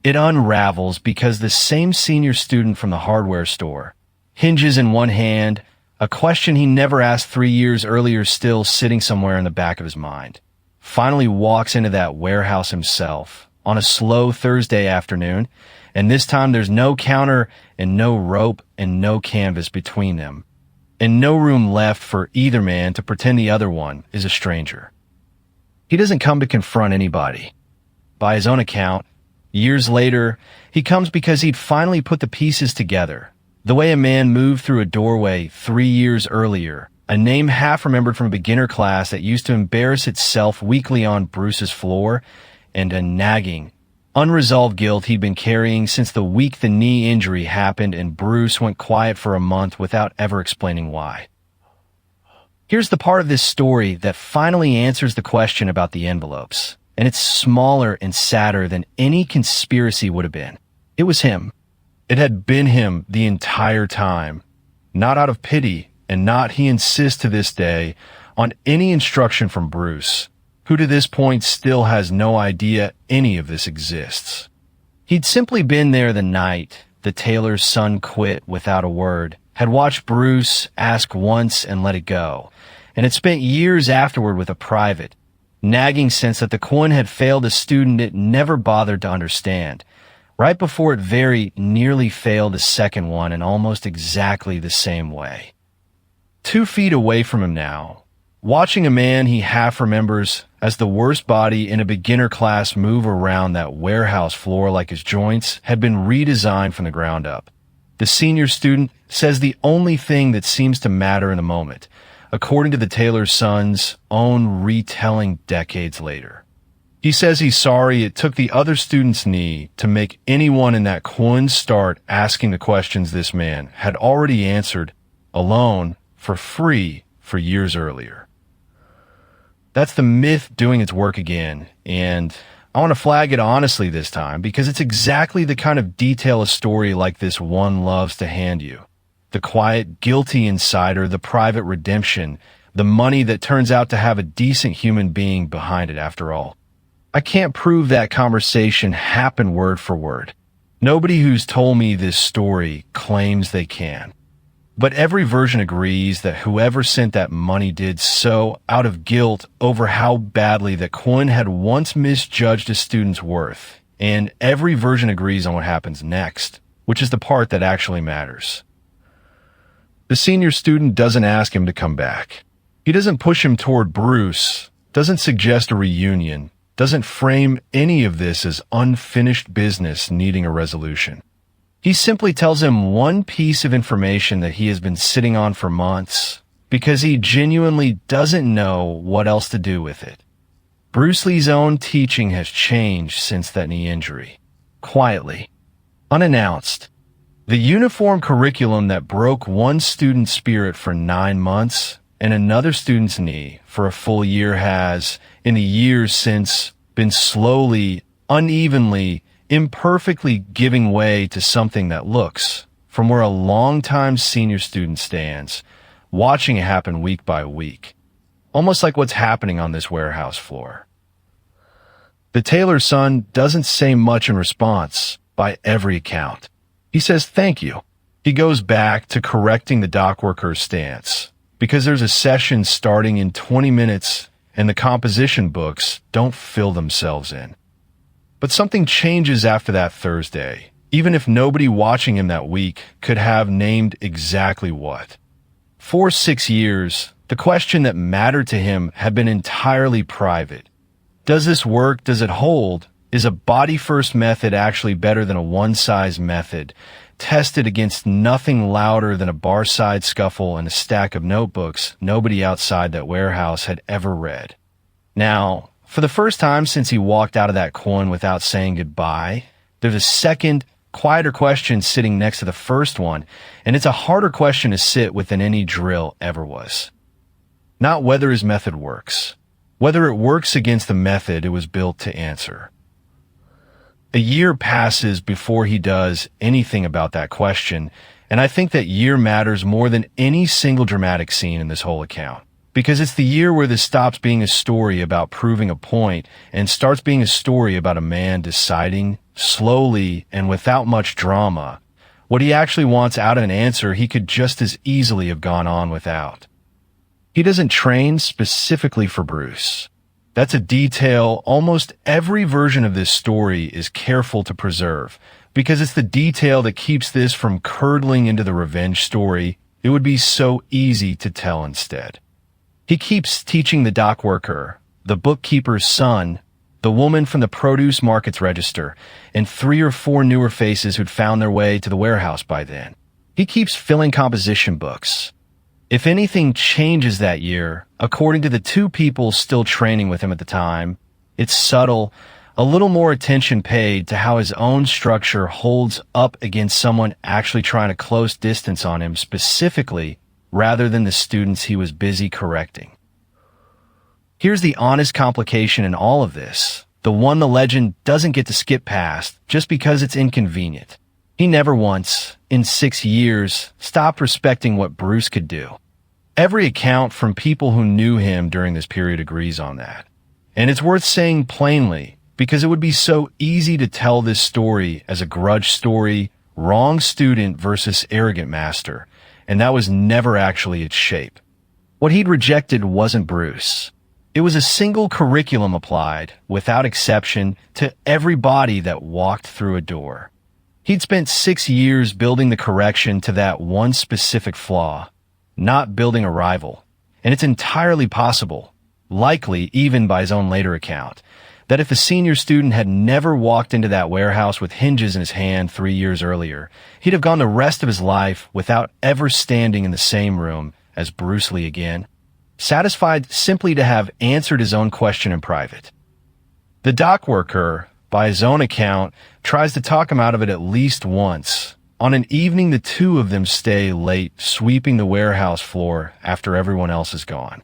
It unravels because the same senior student from the hardware store, hinges in one hand, a question he never asked 3 years earlier still sitting somewhere in the back of his mind, finally walks into that warehouse himself on a slow Thursday afternoon, and this time there's no counter and no rope and no canvas between them, and no room left for either man to pretend the other one is a stranger. He doesn't come to confront anybody. By his own account, years later, he comes because he'd finally put the pieces together, the way a man moved through a doorway 3 years earlier, a name half remembered from a beginner class that used to embarrass itself weekly on Bruce's floor, and a nagging, unresolved guilt he'd been carrying since the week the knee injury happened and Bruce went quiet for a month without ever explaining why. Here's the part of this story that finally answers the question about the envelopes, and it's smaller and sadder than any conspiracy would have been. It was him. It had been him the entire time, not out of pity, and not, he insists to this day, on any instruction from Bruce, who to this point still has no idea any of this exists. He'd simply been there the night the tailor's son quit without a word, had watched Bruce ask once and let it go, and had spent years afterward with a private, nagging sense that the kwoon had failed a student it never bothered to understand, right before it very nearly failed a second one in almost exactly the same way. 2 feet away from him now, watching a man he half remembers as the worst body in a beginner class move around that warehouse floor like his joints had been redesigned from the ground up. The senior student says the only thing that seems to matter in the moment, according to the tailor's son's own retelling decades later. He says he's sorry it took the other student's knee to make anyone in that kwoon start asking the questions this man had already answered alone for free for years earlier. That's the myth doing its work again, and I want to flag it honestly this time because it's exactly the kind of detail a story like this one loves to hand you. The quiet, guilty insider, the private redemption, the money that turns out to have a decent human being behind it after all. I can't prove that conversation happened word for word. Nobody who's told me this story claims they can. But every version agrees that whoever sent that money did so out of guilt over how badly that kwoon had once misjudged a student's worth. And every version agrees on what happens next, which is the part that actually matters. The senior student doesn't ask him to come back. He doesn't push him toward Bruce, doesn't suggest a reunion, doesn't frame any of this as unfinished business needing a resolution. He simply tells him one piece of information that he has been sitting on for months because he genuinely doesn't know what else to do with it. Bruce Lee's own teaching has changed since that knee injury. Quietly, unannounced. The uniform curriculum that broke one student's spirit for 9 months and another student's knee for a full year has, in the years since, been slowly, unevenly, imperfectly giving way to something that looks, from where a longtime senior student stands, watching it happen week by week, almost like what's happening on this warehouse floor. The tailor's son doesn't say much in response, by every account. He says thank you. He goes back to correcting the dock worker's stance, because there's a session starting in 20 minutes and the composition books don't fill themselves in. But something changes after that Thursday, even if nobody watching him that week could have named exactly what. For 6 years, the question that mattered to him had been entirely private. Does this work? Does it hold? Is a body-first method actually better than a one-size method, tested against nothing louder than a bar-side scuffle and a stack of notebooks nobody outside that warehouse had ever read? Now, for the first time since he walked out of that kwoon without saying goodbye, there's a second, quieter question sitting next to the first one, and it's a harder question to sit with than any drill ever was. Not whether his method works, whether it works against the method it was built to answer. A year passes before he does anything about that question, and I think that year matters more than any single dramatic scene in this whole account. Because it's the year where this stops being a story about proving a point and starts being a story about a man deciding, slowly and without much drama, what he actually wants out of an answer he could just as easily have gone on without. He doesn't train specifically for Bruce. That's a detail almost every version of this story is careful to preserve, because it's the detail that keeps this from curdling into the revenge story it would be so easy to tell instead. He keeps teaching the dock worker, the bookkeeper's son, the woman from the produce markets register, and 3 or 4 newer faces who'd found their way to the warehouse by then. He keeps filling composition books. If anything changes that year, according to the 2 people still training with him at the time, it's subtle, a little more attention paid to how his own structure holds up against someone actually trying to close distance on him specifically, rather than the students he was busy correcting. Here's the honest complication in all of this, the one the legend doesn't get to skip past just because it's inconvenient. He never once, in 6 years, stopped respecting what Bruce could do. Every account from people who knew him during this period agrees on that. And it's worth saying plainly, because it would be so easy to tell this story as a grudge story wrong student versus arrogant master, and that was never actually its shape. What he'd rejected wasn't Bruce. It was a single curriculum applied, without exception, to everybody that walked through a door. He'd spent 6 years building the correction to that one specific flaw, not building a rival. And it's entirely possible, likely even by his own later account, that if the senior student had never walked into that warehouse with hinges in his hand 3 years earlier, he'd have gone the rest of his life without ever standing in the same room as Bruce Lee again, satisfied simply to have answered his own question in private. The dock worker, by his own account, tries to talk him out of it at least once, on an evening the two of them stay late sweeping the warehouse floor after everyone else is gone.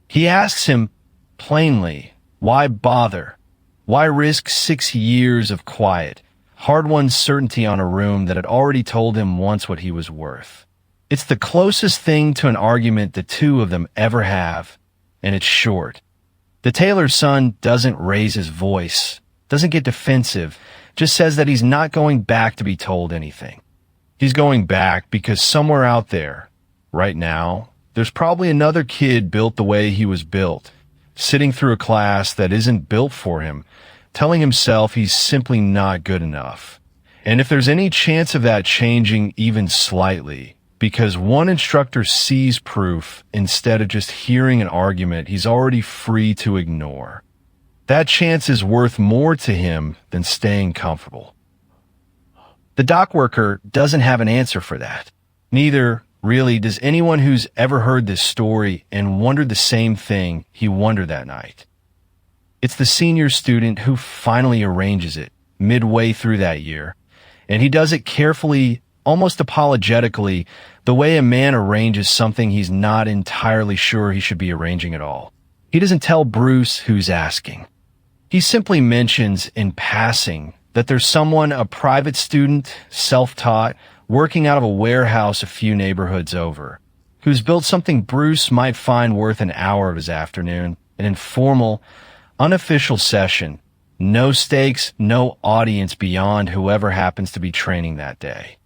He asks him plainly, why bother? Why risk 6 years of quiet, hard-won certainty on a room that had already told him once what he was worth? It's the closest thing to an argument the two of them ever have, and it's short. The tailor's son doesn't raise his voice, doesn't get defensive, just says that he's not going back to be told anything. He's going back because somewhere out there, right now, there's probably another kid built the way he was built, sitting through a class that isn't built for him, telling himself he's simply not good enough. And if there's any chance of that changing even slightly, because one instructor sees proof instead of just hearing an argument he's already free to ignore, that chance is worth more to him than staying comfortable. The dock worker doesn't have an answer for that. Neither, really, does anyone who's ever heard this story and wondered the same thing he wondered that night. It's the senior student who finally arranges it midway through that year, and he does it carefully, almost apologetically, the way a man arranges something he's not entirely sure he should be arranging at all. He doesn't tell Bruce who's asking. He simply mentions in passing that there's someone, a private student, self-taught, working out of a warehouse a few neighborhoods over, who's built something Bruce might find worth an hour of his afternoon, an informal, unofficial session, no stakes, no audience beyond whoever happens to be training that day.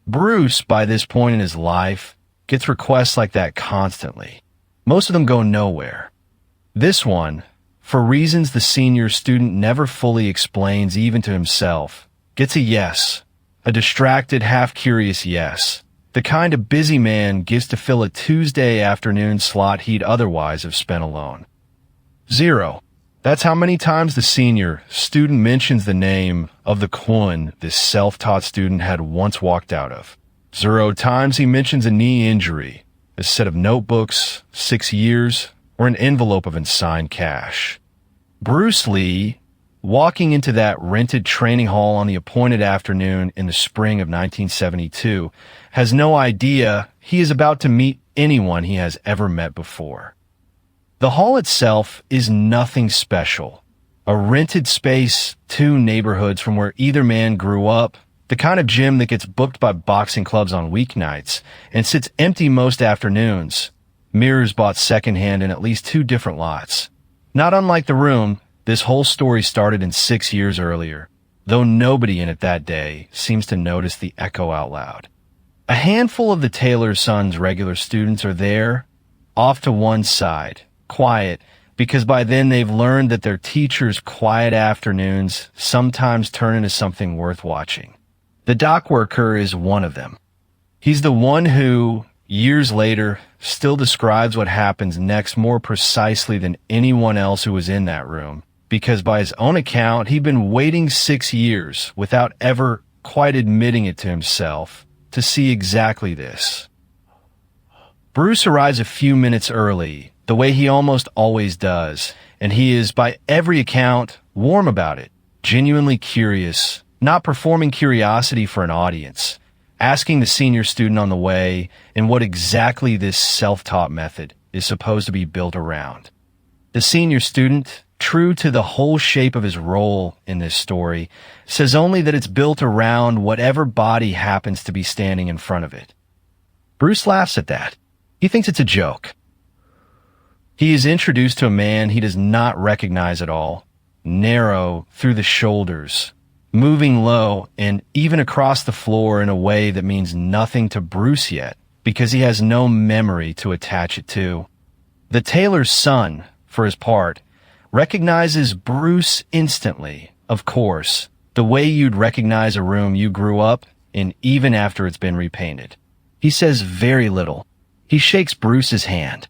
Bruce, by this point in his life, gets requests like that constantly. Most of them go nowhere. This one, for reasons the senior student never fully explains even to himself, gets a yes, a distracted, half-curious yes, the kind a busy man gives to fill a Tuesday afternoon slot he'd otherwise have spent alone. 0. That's how many times the senior student mentions the name of the kwoon this self-taught student had once walked out of. 0 times he mentions a knee injury, a set of notebooks, 6 years, or an envelope of unsigned cash. Bruce Lee, walking into that rented training hall on the appointed afternoon in the spring of 1972, has no idea he is about to meet anyone he has ever met before. The hall itself is nothing special. A rented space, 2 neighborhoods from where either man grew up, the kind of gym that gets booked by boxing clubs on weeknights and sits empty most afternoons. Mirrors bought secondhand in at least 2 different lots. Not unlike the room, this whole story started in 6 years earlier, though nobody in it that day seems to notice the echo out loud. A handful of the tailor's son's regular students are there, off to one side, quiet, because by then they've learned that their teacher's quiet afternoons sometimes turn into something worth watching. The dock worker is one of them. He's the one who, years later, still describes what happens next more precisely than anyone else who was in that room, because by his own account, he'd been waiting 6 years without ever quite admitting it to himself to see exactly this. Bruce arrives a few minutes early, the way he almost always does, and he is, by every account, warm about it, genuinely curious, not performing curiosity for an audience, asking the senior student on the way in what exactly this self-taught method is supposed to be built around. The senior student, true to the whole shape of his role in this story, says only that it's built around whatever body happens to be standing in front of it. Bruce laughs at that. He thinks it's a joke. He is introduced to a man he does not recognize at all, narrow through the shoulders, moving low and even across the floor in a way that means nothing to Bruce yet, because he has no memory to attach it to. The tailor's son, for his part, recognizes Bruce instantly, of course, the way you'd recognize a room you grew up in even after it's been repainted. He says very little. He shakes Bruce's hand.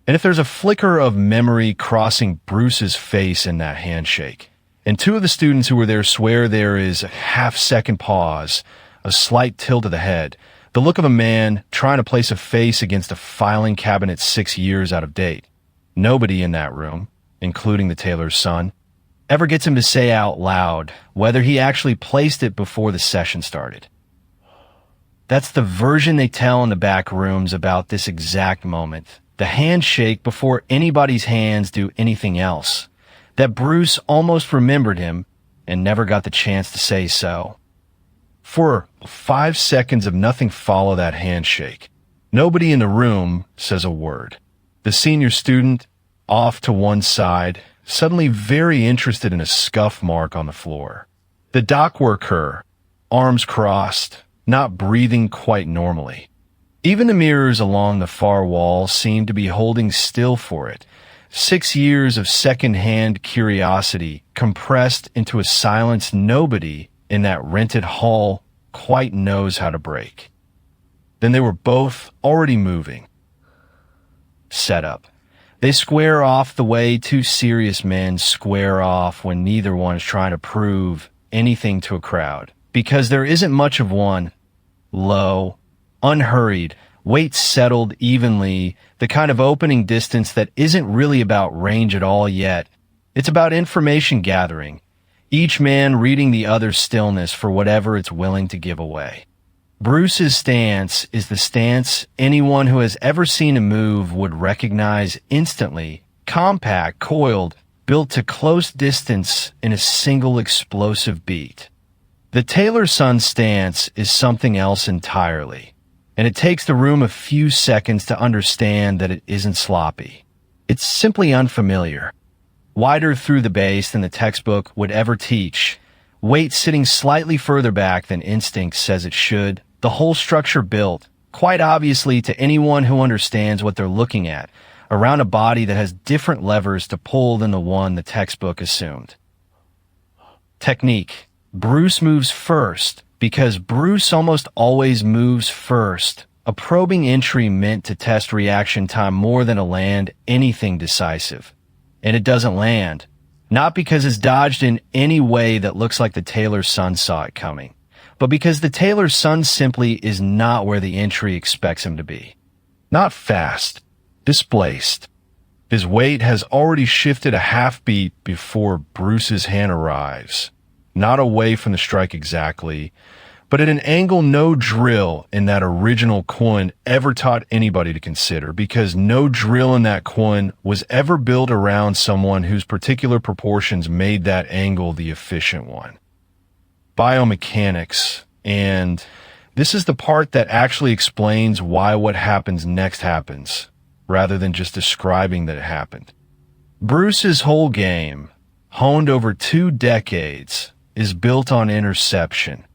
And if there's a flicker of memory crossing Bruce's face in that handshake, and two of the students who were there swear there is a half-second pause, a slight tilt of the head, the look of a man trying to place a face against a filing cabinet 6 years out of date. Nobody in that room, including the tailor's son, ever gets him to say out loud whether he actually placed it before the session started. That's the version they tell in the back rooms about this exact moment, the handshake before anybody's hands do anything else, that Bruce almost remembered him and never got the chance to say so. For 5 seconds of nothing follow that handshake. Nobody in the room says a word. The senior student, off to one side, suddenly very interested in a scuff mark on the floor. The dock worker, arms crossed, not breathing quite normally. Even the mirrors along the far wall seem to be holding still for it. 6 years of second-hand curiosity compressed into a silence nobody in that rented hall quite knows how to break. Then they were both already moving. Set up. They square off the way two serious men square off when neither one is trying to prove anything to a crowd, because there isn't much of one. Low, unhurried, weight settled evenly, the kind of opening distance that isn't really about range at all yet. It's about information gathering, each man reading the other's stillness for whatever it's willing to give away. Bruce's stance is the stance anyone who has ever seen him move would recognize instantly, compact, coiled, built to close distance in a single explosive beat. The tailor's son's stance is something else entirely, and it takes the room a few seconds to understand that it isn't sloppy. It's simply unfamiliar. Wider through the base than the textbook would ever teach, weight sitting slightly further back than instinct says it should, the whole structure built, quite obviously to anyone who understands what they're looking at, around a body that has different levers to pull than the one the textbook assumed. Technique. Bruce moves first, because Bruce almost always moves first, a probing entry meant to test reaction time more than to land anything decisive. And it doesn't land, not because it's dodged in any way that looks like the tailor's son saw it coming, but because the tailor's son simply is not where the entry expects him to be. Not fast, displaced. His weight has already shifted a half beat before Bruce's hand arrives. Not away from the strike exactly, but at an angle no drill in that original kwoon ever taught anybody to consider, because no drill in that kwoon was ever built around someone whose particular proportions made that angle the efficient one. Biomechanics, and this is the part that actually explains why what happens next happens, rather than just describing that it happened. Bruce's whole game, honed over 2 decades, is built on interception,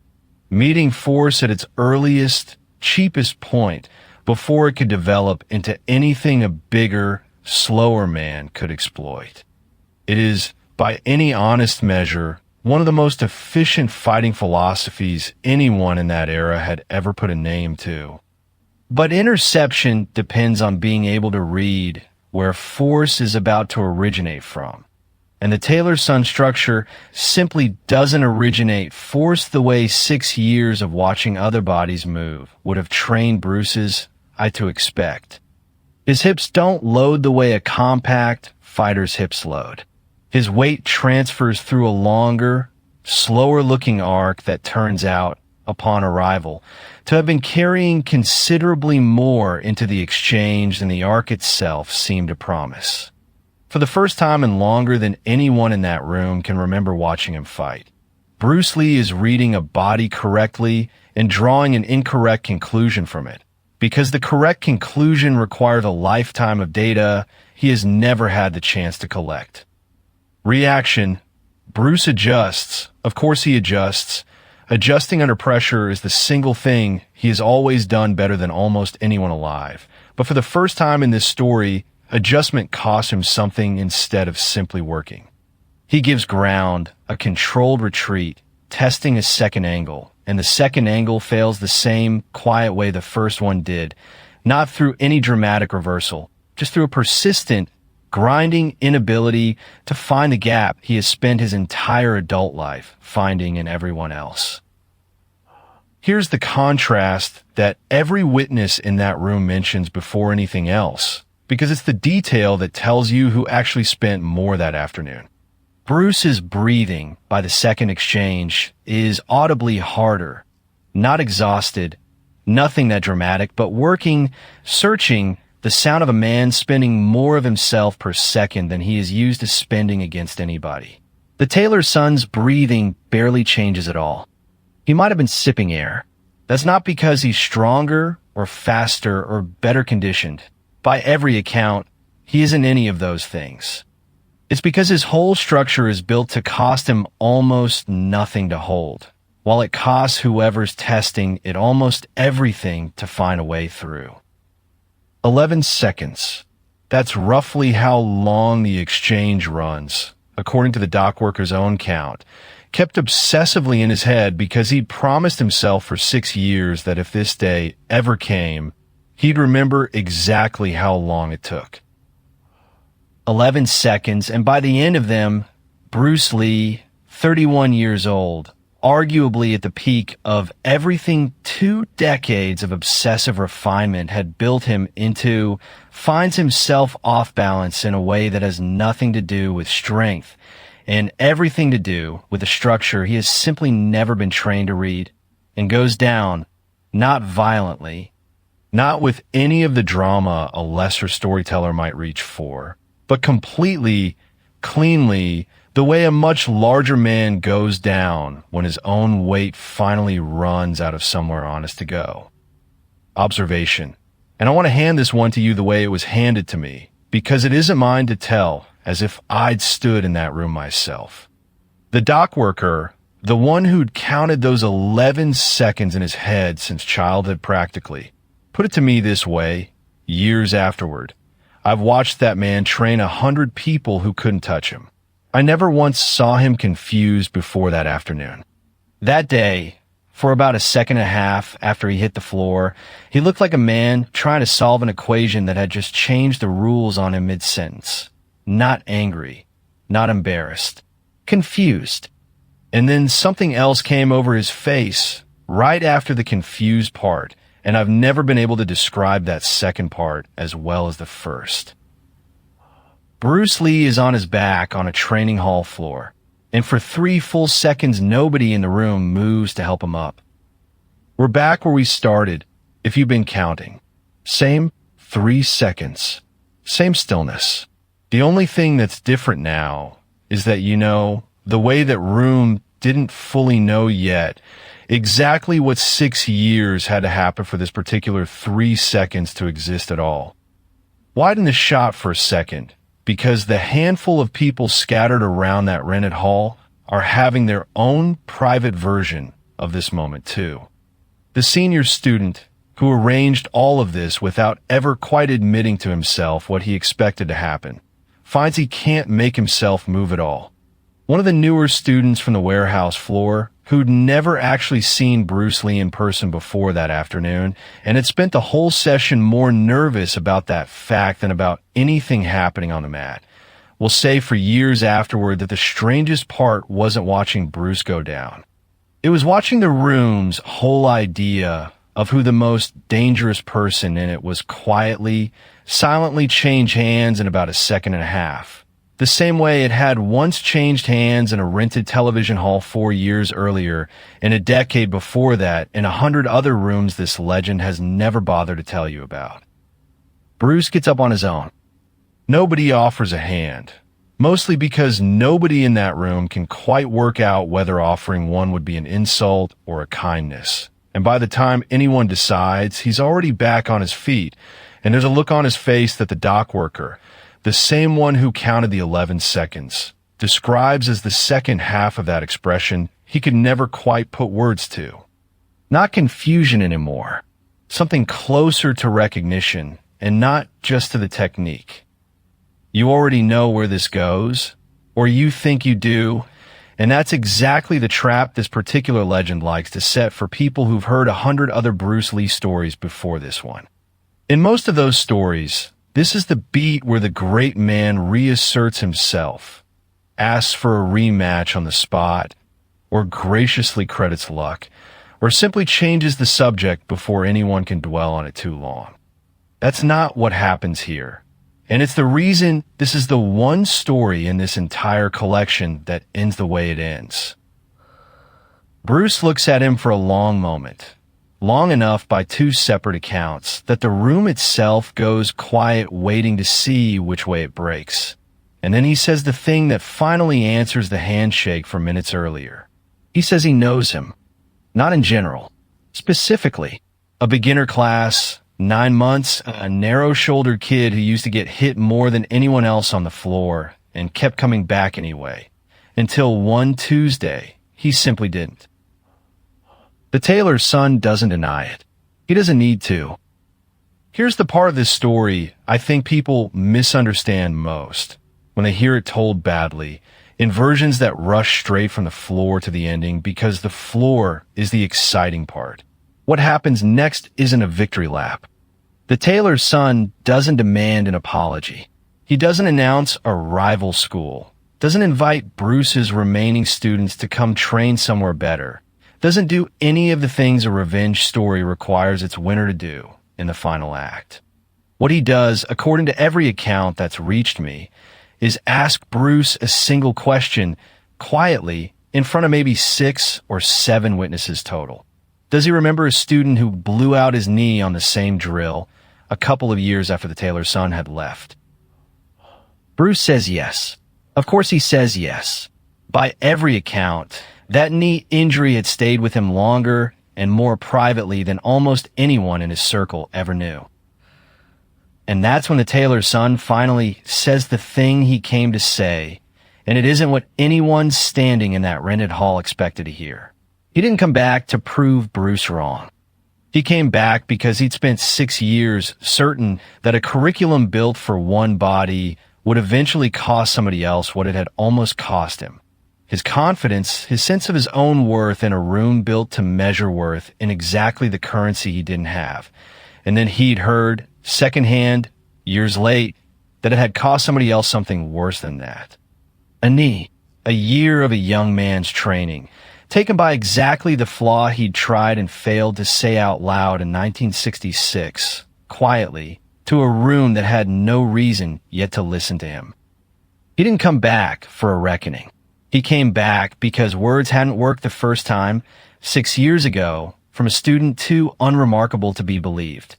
meeting force at its earliest, cheapest point before it could develop into anything a bigger, slower man could exploit. It is, by any honest measure, one of the most efficient fighting philosophies anyone in that era had ever put a name to. But interception depends on being able to read where force is about to originate from. And the tailor's son structure simply doesn't originate force the way 6 years of watching other bodies move would have trained Bruce's eye to expect. His hips don't load the way a compact fighter's hips load. His weight transfers through a longer, slower-looking arc that turns out, upon arrival, to have been carrying considerably more into the exchange than the arc itself seemed to promise. For the first time in longer than anyone in that room can remember watching him fight, Bruce Lee is reading a body correctly and drawing an incorrect conclusion from it, because the correct conclusion requires a lifetime of data he has never had the chance to collect. Reaction, Bruce adjusts. Of course he adjusts. Adjusting under pressure is the single thing he has always done better than almost anyone alive. But for the first time in this story, adjustment costs him something instead of simply working. He gives ground, a controlled retreat, testing a second angle, and the second angle fails the same quiet way the first one did, not through any dramatic reversal, just through a persistent, grinding inability to find the gap he has spent his entire adult life finding in everyone else. Here's the contrast that every witness in that room mentions before anything else, because it's the detail that tells you who actually spent more that afternoon. Bruce's breathing by the second exchange is audibly harder, not exhausted, nothing that dramatic, but working, searching, the sound of a man spending more of himself per second than he is used to spending against anybody. The tailor's son's breathing barely changes at all. He might have been sipping air. That's not because he's stronger or faster or better conditioned. By every account, he isn't any of those things. It's because his whole structure is built to cost him almost nothing to hold, while it costs whoever's testing it almost everything to find a way through. 11 seconds. That's roughly how long the exchange runs, according to the dockworker's own count, kept obsessively in his head because he'd promised himself for 6 years that if this day ever came, he'd remember exactly how long it took. 11 seconds, and by the end of them, Bruce Lee, 31 years old, arguably at the peak of everything 2 decades of obsessive refinement had built him into, finds himself off balance in a way that has nothing to do with strength and everything to do with a structure he has simply never been trained to read, and goes down, not violently, not with any of the drama a lesser storyteller might reach for, but completely, cleanly, the way a much larger man goes down when his own weight finally runs out of somewhere honest to go. Observation. And I want to hand this one to you the way it was handed to me, because it isn't mine to tell, as if I'd stood in that room myself. The dock worker, the one who'd counted those 11 seconds in his head since childhood practically, put it to me this way, years afterward. I've watched that man train 100 people who couldn't touch him. I never once saw him confused before that afternoon. That day, for about a second and a half after he hit the floor, he looked like a man trying to solve an equation that had just changed the rules on him mid-sentence. Not angry, not embarrassed, confused. And then something else came over his face right after the confused part, and I've never been able to describe that second part as well as the first. Bruce Lee is on his back on a training hall floor, and for 3 full seconds nobody in the room moves to help him up. We're back where we started, if you've been counting. Same 3 seconds. Same stillness. The only thing that's different now is that, the way that room didn't fully know yet exactly what 6 years had to happen for this particular 3 seconds to exist at all. Widen the shot for a second, because the handful of people scattered around that rented hall are having their own private version of this moment too. The senior student, who arranged all of this without ever quite admitting to himself what he expected to happen, finds he can't make himself move at all. One of the newer students from the warehouse floor, who'd never actually seen Bruce Lee in person before that afternoon, and had spent the whole session more nervous about that fact than about anything happening on the mat, will say for years afterward that the strangest part wasn't watching Bruce go down. It was watching the room's whole idea of who the most dangerous person in it was quietly, silently change hands in about a second and a half. The same way it had once changed hands in a rented television hall 4 years earlier, and a decade before that in 100 other rooms this legend has never bothered to tell you about. Bruce gets up on his own. Nobody offers a hand, mostly because nobody in that room can quite work out whether offering one would be an insult or a kindness. And by the time anyone decides, he's already back on his feet, and there's a look on his face that the dock worker, the same one who counted the 11 seconds, describes as the second half of that expression he could never quite put words to. Not confusion anymore, something closer to recognition and not just to the technique. You already know where this goes, or you think you do, and that's exactly the trap this particular legend likes to set for people who've heard 100 other Bruce Lee stories before this one. In most of those stories, this is the beat where the great man reasserts himself, asks for a rematch on the spot, or graciously credits luck, or simply changes the subject before anyone can dwell on it too long. That's not what happens here. And it's the reason this is the one story in this entire collection that ends the way it ends. Bruce looks at him for a long moment, long enough by two separate accounts that the room itself goes quiet, waiting to see which way it breaks. And then he says the thing that finally answers the handshake from minutes earlier. He says he knows him. Not in general. Specifically, a beginner class, 9 months, a narrow-shouldered kid who used to get hit more than anyone else on the floor and kept coming back anyway. Until one Tuesday, he simply didn't. The tailor's son doesn't deny it. He doesn't need to. Here's the part of this story I think people misunderstand most when they hear it told badly, in versions that rush straight from the floor to the ending, because the floor is the exciting part. What happens next isn't a victory lap. The tailor's son doesn't demand an apology. He doesn't announce a rival school, doesn't invite Bruce's remaining students to come train somewhere better, doesn't do any of the things a revenge story requires its winner to do in the final act. What he does, according to every account that's reached me, is ask Bruce a single question quietly in front of maybe 6 or 7 witnesses total. Does he remember a student who blew out his knee on the same drill a couple of years after the tailor's son had left? Bruce says yes. Of course he says yes. By every account, that knee injury had stayed with him longer and more privately than almost anyone in his circle ever knew. And that's when the tailor's son finally says the thing he came to say, and it isn't what anyone standing in that rented hall expected to hear. He didn't come back to prove Bruce wrong. He came back because he'd spent 6 years certain that a curriculum built for one body would eventually cost somebody else what it had almost cost him. His confidence, his sense of his own worth in a room built to measure worth in exactly the currency he didn't have. And then he'd heard, secondhand, years late, that it had cost somebody else something worse than that. A knee, a year of a young man's training, taken by exactly the flaw he'd tried and failed to say out loud in 1966, quietly, to a room that had no reason yet to listen to him. He didn't come back for a reckoning. He came back because words hadn't worked the first time, 6 years ago, from a student too unremarkable to be believed.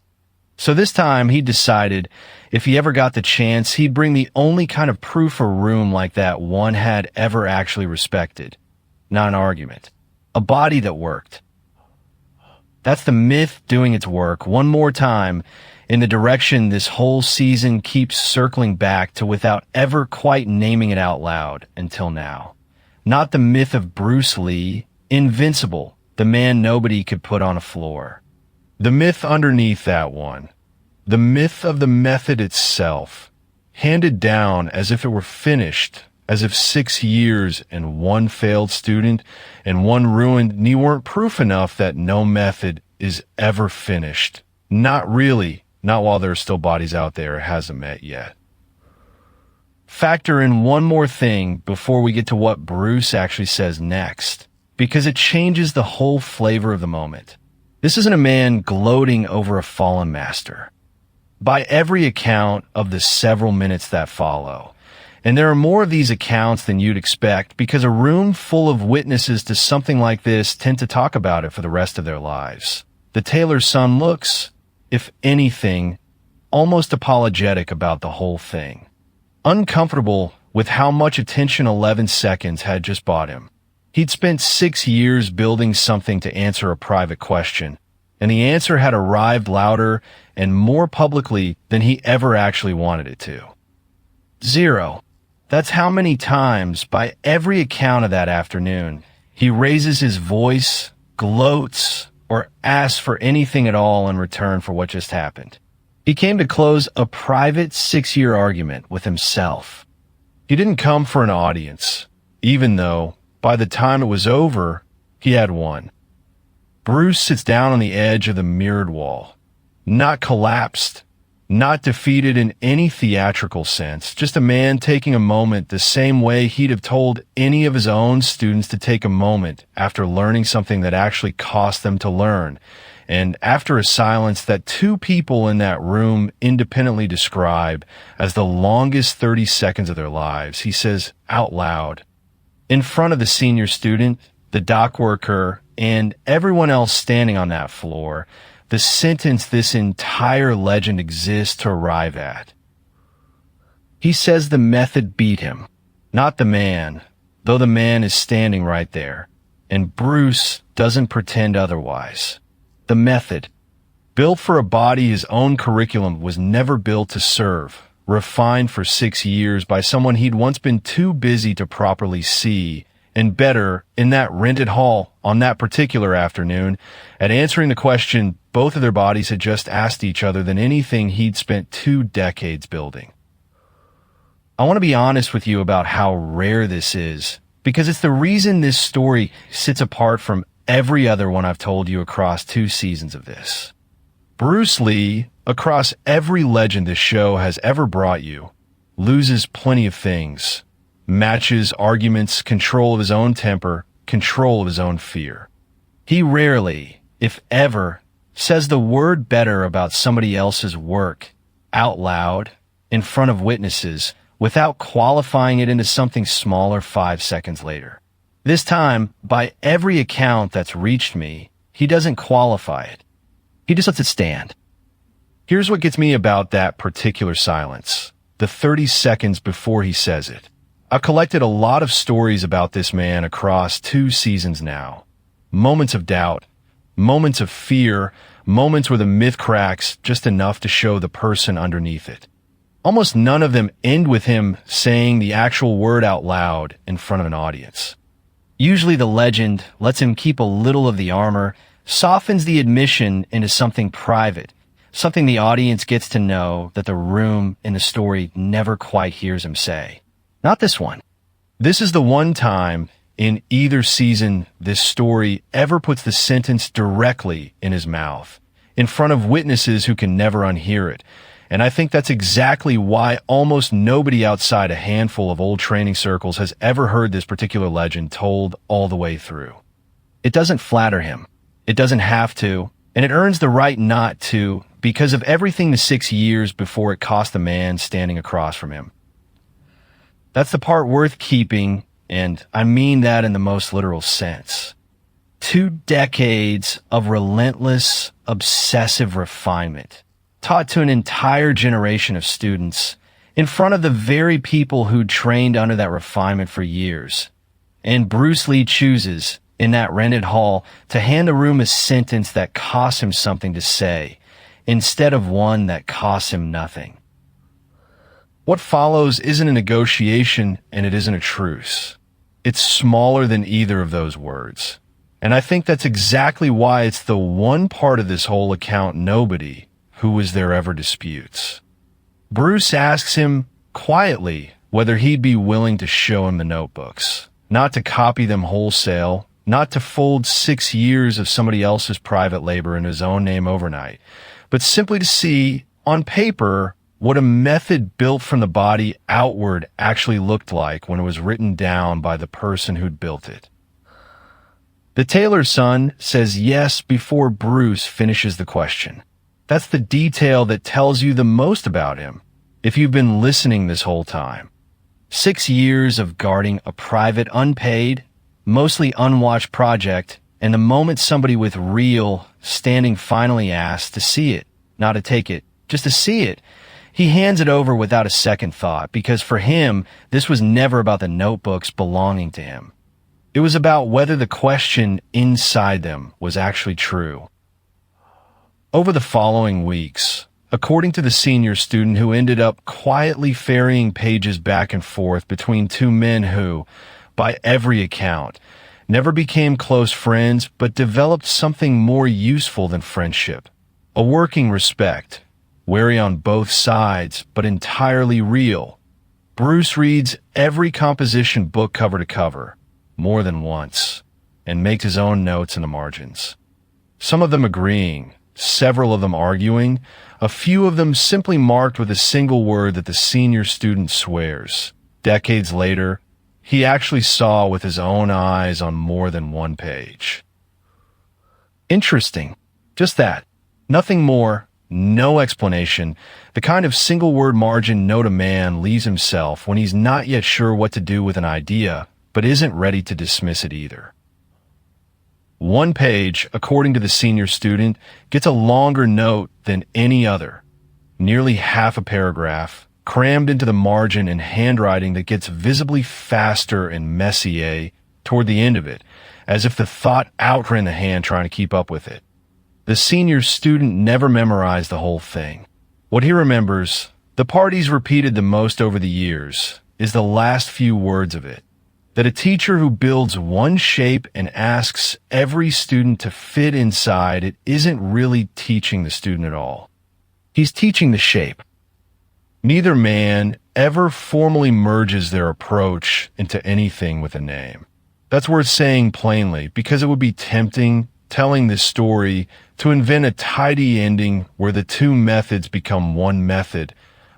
So this time he decided if he ever got the chance, he'd bring the only kind of proof a room like that one had ever actually respected. Not an argument. A body that worked. That's the myth doing its work one more time in the direction this whole season keeps circling back to without ever quite naming it out loud until now. Not the myth of Bruce Lee, invincible, the man nobody could put on a floor. The myth underneath that one. The myth of the method itself, handed down as if it were finished, as if 6 years and one failed student and one ruined knee weren't proof enough that no method is ever finished. Not really, not while there are still bodies out there it hasn't met yet. Factor in one more thing before we get to what Bruce actually says next, because it changes the whole flavor of the moment. This isn't a man gloating over a fallen master. By every account of the several minutes that follow, and there are more of these accounts than you'd expect because a room full of witnesses to something like this tend to talk about it for the rest of their lives. The tailor's son looks, if anything, almost apologetic about the whole thing. Uncomfortable with how much attention 11 seconds had just bought him. He'd spent 6 years building something to answer a private question, and the answer had arrived louder and more publicly than he ever actually wanted it to. 0. That's how many times, by every account of that afternoon, he raises his voice, gloats, or asks for anything at all in return for what just happened. He came to close a private 6-year argument with himself. He didn't come for an audience, even though, by the time it was over, he had won. Bruce sits down on the edge of the mirrored wall, not collapsed, not defeated in any theatrical sense, just a man taking a moment the same way he'd have told any of his own students to take a moment after learning something that actually cost them to learn. And after a silence that 2 people in that room independently describe as the longest 30 seconds of their lives, he says out loud, in front of the senior student, the dock worker, and everyone else standing on that floor, the sentence this entire legend exists to arrive at. He says the method beat him, not the man, though the man is standing right there, and Bruce doesn't pretend otherwise. The method, built for a body his own curriculum was never built to serve, refined for 6 years by someone he'd once been too busy to properly see, and better, in that rented hall on that particular afternoon, at answering the question both of their bodies had just asked each other than anything he'd spent 2 decades building. I want to be honest with you about how rare this is, because it's the reason this story sits apart from every other one I've told you across 2 seasons of this. Bruce Lee, across every legend this show has ever brought you, loses plenty of things. Matches, arguments, control of his own temper, control of his own fear. He rarely, if ever, says the word better about somebody else's work out loud in front of witnesses without qualifying it into something smaller 5 seconds later. This time, by every account that's reached me, he doesn't qualify it. He just lets it stand. Here's what gets me about that particular silence, the 30 seconds before he says it. I've collected a lot of stories about this man across 2 seasons now. Moments of doubt, moments of fear, moments where the myth cracks just enough to show the person underneath it. Almost none of them end with him saying the actual word out loud in front of an audience. Usually the legend lets him keep a little of the armor, softens the admission into something private, something the audience gets to know that the room in the story never quite hears him say. Not this one. This is the one time in either season this story ever puts the sentence directly in his mouth, in front of witnesses who can never unhear it. And I think that's exactly why almost nobody outside a handful of old training circles has ever heard this particular legend told all the way through. It doesn't flatter him. It doesn't have to, and it earns the right not to because of everything the 6 years before it cost the man standing across from him. That's the part worth keeping, and I mean that in the most literal sense. 2 decades of relentless, obsessive refinement, taught to an entire generation of students, in front of the very people who'd trained under that refinement for years. And Bruce Lee chooses, in that rented hall, to hand the room a sentence that costs him something to say, instead of one that costs him nothing. What follows isn't a negotiation and it isn't a truce. It's smaller than either of those words. And I think that's exactly why it's the one part of this whole account nobody who was there ever disputes. Bruce asks him quietly whether he'd be willing to show him the notebooks, not to copy them wholesale, not to fold 6 years of somebody else's private labor in his own name overnight, but simply to see, on paper, what a method built from the body outward actually looked like when it was written down by the person who'd built it. The tailor's son says yes before Bruce finishes the question. That's the detail that tells you the most about him, if you've been listening this whole time. 6 years of guarding a private, unpaid, mostly unwatched project, and the moment somebody with real standing finally asks to see it, not to take it, just to see it, he hands it over without a second thought, because for him, this was never about the notebooks belonging to him. It was about whether the question inside them was actually true. Over the following weeks, according to the senior student who ended up quietly ferrying pages back and forth between two men who, by every account, never became close friends but developed something more useful than friendship. A working respect, wary on both sides but entirely real. Bruce reads every composition book cover to cover, more than once, and makes his own notes in the margins. Some of them agreeing, several of them arguing, a few of them simply marked with a single word that the senior student swears. Decades later, he actually saw with his own eyes on more than one page. Interesting. Just that. Nothing more, no explanation. The kind of single-word margin note a man leaves himself when he's not yet sure what to do with an idea, but isn't ready to dismiss it either. One page, according to the senior student, gets a longer note than any other. Nearly half a paragraph, crammed into the margin in handwriting that gets visibly faster and messier toward the end of it, as if the thought outran the hand trying to keep up with it. The senior student never memorized the whole thing. What he remembers, the part he's repeated the most over the years, is the last few words of it. That a teacher who builds one shape and asks every student to fit inside it isn't really teaching the student at all. He's teaching the shape. Neither man ever formally merges their approach into anything with a name. That's worth saying plainly, because it would be tempting, telling this story, to invent a tidy ending where the two methods become one method,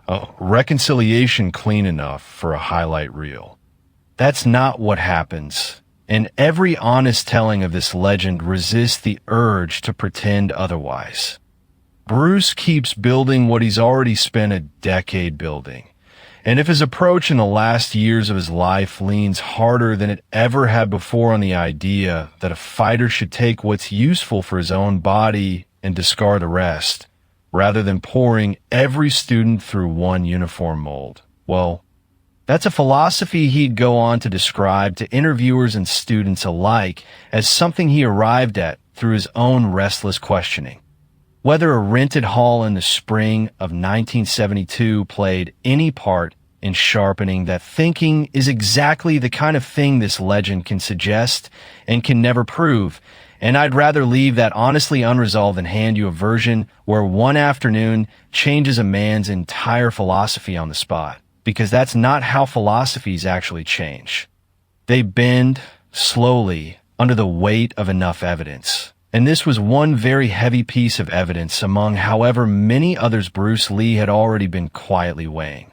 a reconciliation clean enough for a highlight reel. That's not what happens, and every honest telling of this legend resists the urge to pretend otherwise. Bruce keeps building what he's already spent a decade building, and if his approach in the last years of his life leans harder than it ever had before on the idea that a fighter should take what's useful for his own body and discard the rest, rather than pouring every student through one uniform mold, well, that's a philosophy he'd go on to describe to interviewers and students alike as something he arrived at through his own restless questioning. Whether a rented hall in the spring of 1972 played any part in sharpening that thinking is exactly the kind of thing this legend can suggest and can never prove, and I'd rather leave that honestly unresolved than hand you a version where one afternoon changes a man's entire philosophy on the spot. Because that's not how philosophies actually change. They bend slowly under the weight of enough evidence. And this was one very heavy piece of evidence among however many others Bruce Lee had already been quietly weighing.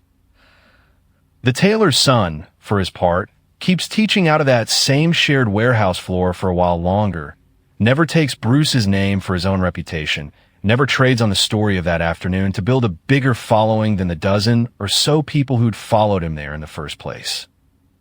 The tailor's son, for his part, keeps teaching out of that same shared warehouse floor for a while longer, never takes Bruce's name for his own reputation, never trades on the story of that afternoon to build a bigger following than the dozen or so people who'd followed him there in the first place.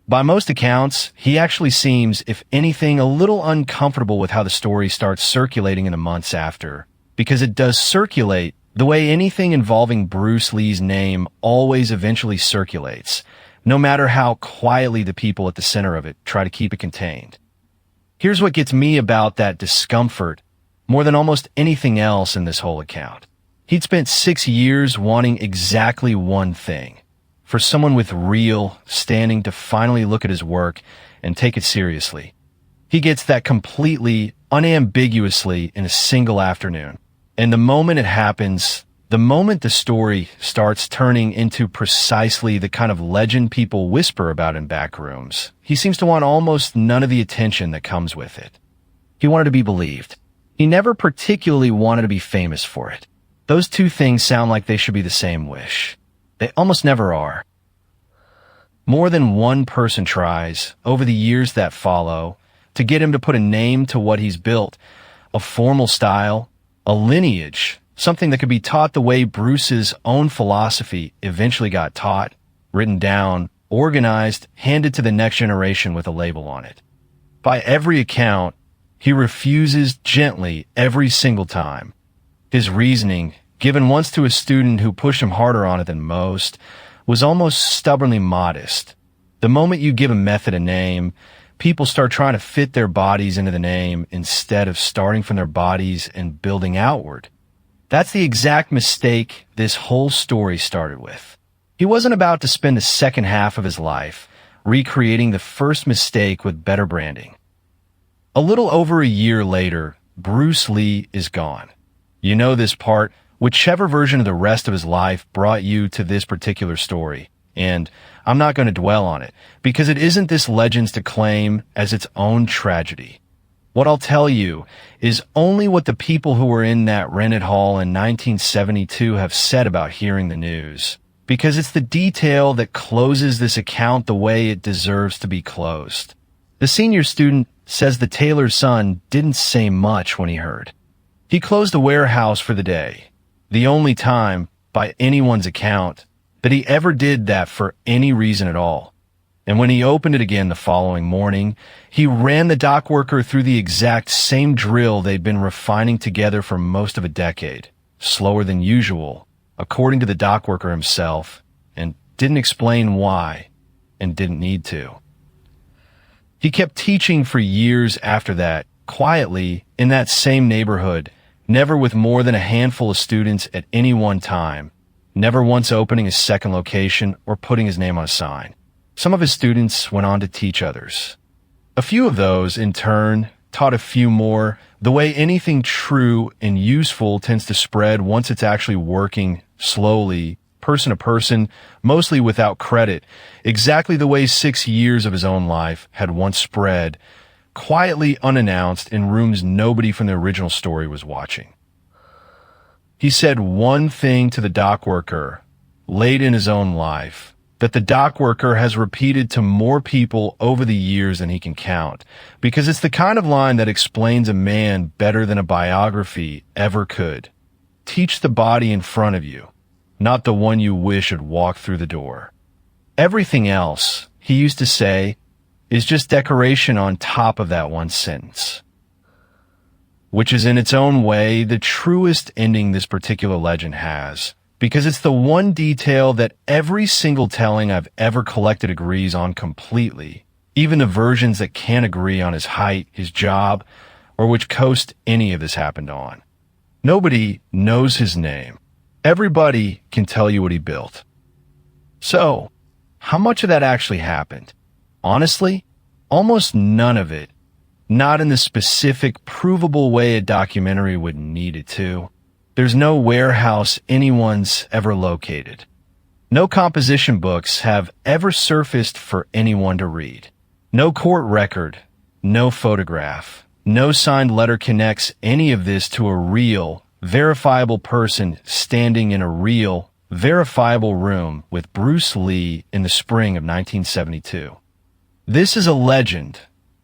By most accounts, he actually seems, if anything, a little uncomfortable with how the story starts circulating in the months after, because it does circulate the way anything involving Bruce Lee's name always eventually circulates, no matter how quietly the people at the center of it try to keep it contained. Here's what gets me about that discomfort more than almost anything else in this whole account. He'd spent 6 years wanting exactly one thing, for someone with real standing to finally look at his work and take it seriously. He gets that completely, unambiguously in a single afternoon. And the moment it happens, the moment the story starts turning into precisely the kind of legend people whisper about in back rooms, he seems to want almost none of the attention that comes with it. He wanted to be believed. He never particularly wanted to be famous for it. Those two things sound like they should be the same wish. They almost never are. More than one person tries, over the years that follow, to get him to put a name to what he's built, a formal style, a lineage, something that could be taught the way Bruce's own philosophy eventually got taught, written down, organized, handed to the next generation with a label on it. By every account, he refuses gently every single time. His reasoning, given once to a student who pushed him harder on it than most, was almost stubbornly modest. The moment you give a method a name, people start trying to fit their bodies into the name instead of starting from their bodies and building outward. That's the exact mistake this whole story started with. He wasn't about to spend the second half of his life recreating the first mistake with better branding. A little over a year later, Bruce Lee is gone. You know this part, whichever version of the rest of his life brought you to this particular story. And I'm not going to dwell on it, because it isn't this legend's to claim as its own tragedy. What I'll tell you is only what the people who were in that rented hall in 1972 have said about hearing the news, because it's the detail that closes this account the way it deserves to be closed. The senior student says the tailor's son didn't say much when he heard. He closed the warehouse for the day, the only time, by anyone's account, that he ever did that for any reason at all. And when he opened it again the following morning, he ran the dock worker through the exact same drill they'd been refining together for most of a decade, slower than usual, according to the dock worker himself, and didn't explain why, and didn't need to. He kept teaching for years after that, quietly, in that same neighborhood, never with more than a handful of students at any one time, never once opening a second location or putting his name on a sign. Some of his students went on to teach others. A few of those, in turn, taught a few more, the way anything true and useful tends to spread once it's actually working slowly, person to person, mostly without credit, exactly the way 6 years of his own life had once spread, quietly unannounced in rooms nobody from the original story was watching. He said one thing to the dock worker, late in his own life, that the dock worker has repeated to more people over the years than he can count, because it's the kind of line that explains a man better than a biography ever could. Teach the body in front of you, not the one you wish had walked through the door. Everything else, he used to say, is just decoration on top of that one sentence. Which is in its own way the truest ending this particular legend has, because it's the one detail that every single telling I've ever collected agrees on completely, even the versions that can't agree on his height, his job, or which coast any of this happened on. Nobody knows his name. Everybody can tell you what he built. So, how much of that actually happened? Honestly, almost none of it. Not in the specific, provable way a documentary would need it to. There's no warehouse anyone's ever located. No composition books have ever surfaced for anyone to read. No court record, no photograph, no signed letter connects any of this to a real, verifiable person standing in a real, verifiable room with Bruce Lee in the spring of 1972. This is a legend,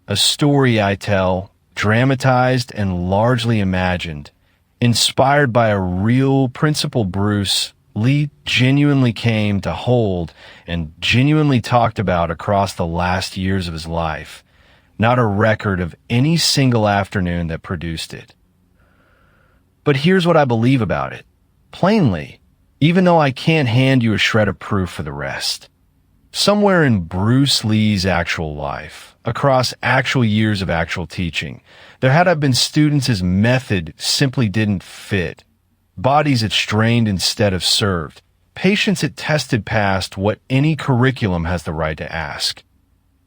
a story I tell, dramatized and largely imagined, inspired by a real principle Bruce Lee genuinely came to hold and genuinely talked about across the last years of his life, not a record of any single afternoon that produced it. But here's what I believe about it, plainly, even though I can't hand you a shred of proof for the rest. Somewhere in Bruce Lee's actual life, across actual years of actual teaching, there had been students his method simply didn't fit, bodies it strained instead of served, patients it tested past what any curriculum has the right to ask.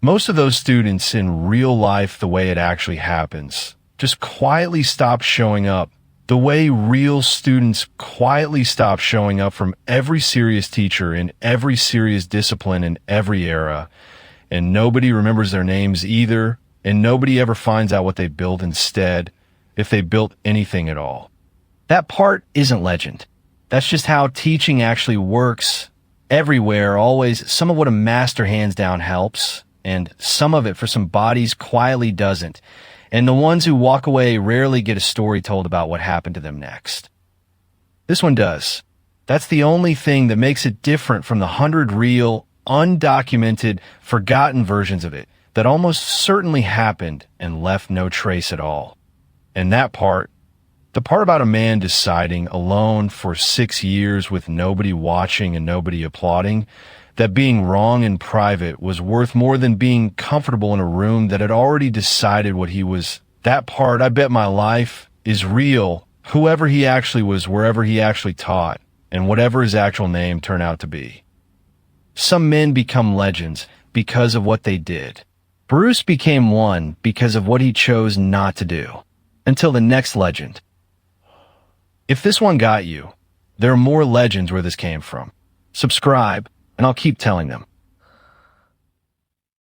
Most of those students in real life, the way it actually happens, just quietly stopped showing up, the way real students quietly stop showing up from every serious teacher in every serious discipline in every era, and nobody remembers their names either, and nobody ever finds out what they built instead, if they built anything at all. That part isn't legend. That's just how teaching actually works. Everywhere, always, some of what a master hands down helps, and some of it for some bodies quietly doesn't. And the ones who walk away rarely get a story told about what happened to them next. This one does. That's the only thing that makes it different from the 100 real, undocumented, forgotten versions of it that almost certainly happened and left no trace at all. And that part, the part about a man deciding alone for 6 years with nobody watching and nobody applauding, that being wrong in private was worth more than being comfortable in a room that had already decided what he was. That part, I bet my life, is real whoever he actually was, wherever he actually taught, and whatever his actual name turned out to be. Some men become legends because of what they did. Bruce became one because of what he chose not to do. Until the next legend. If this one got you, there are more legends where this came from. Subscribe, and I'll keep telling them.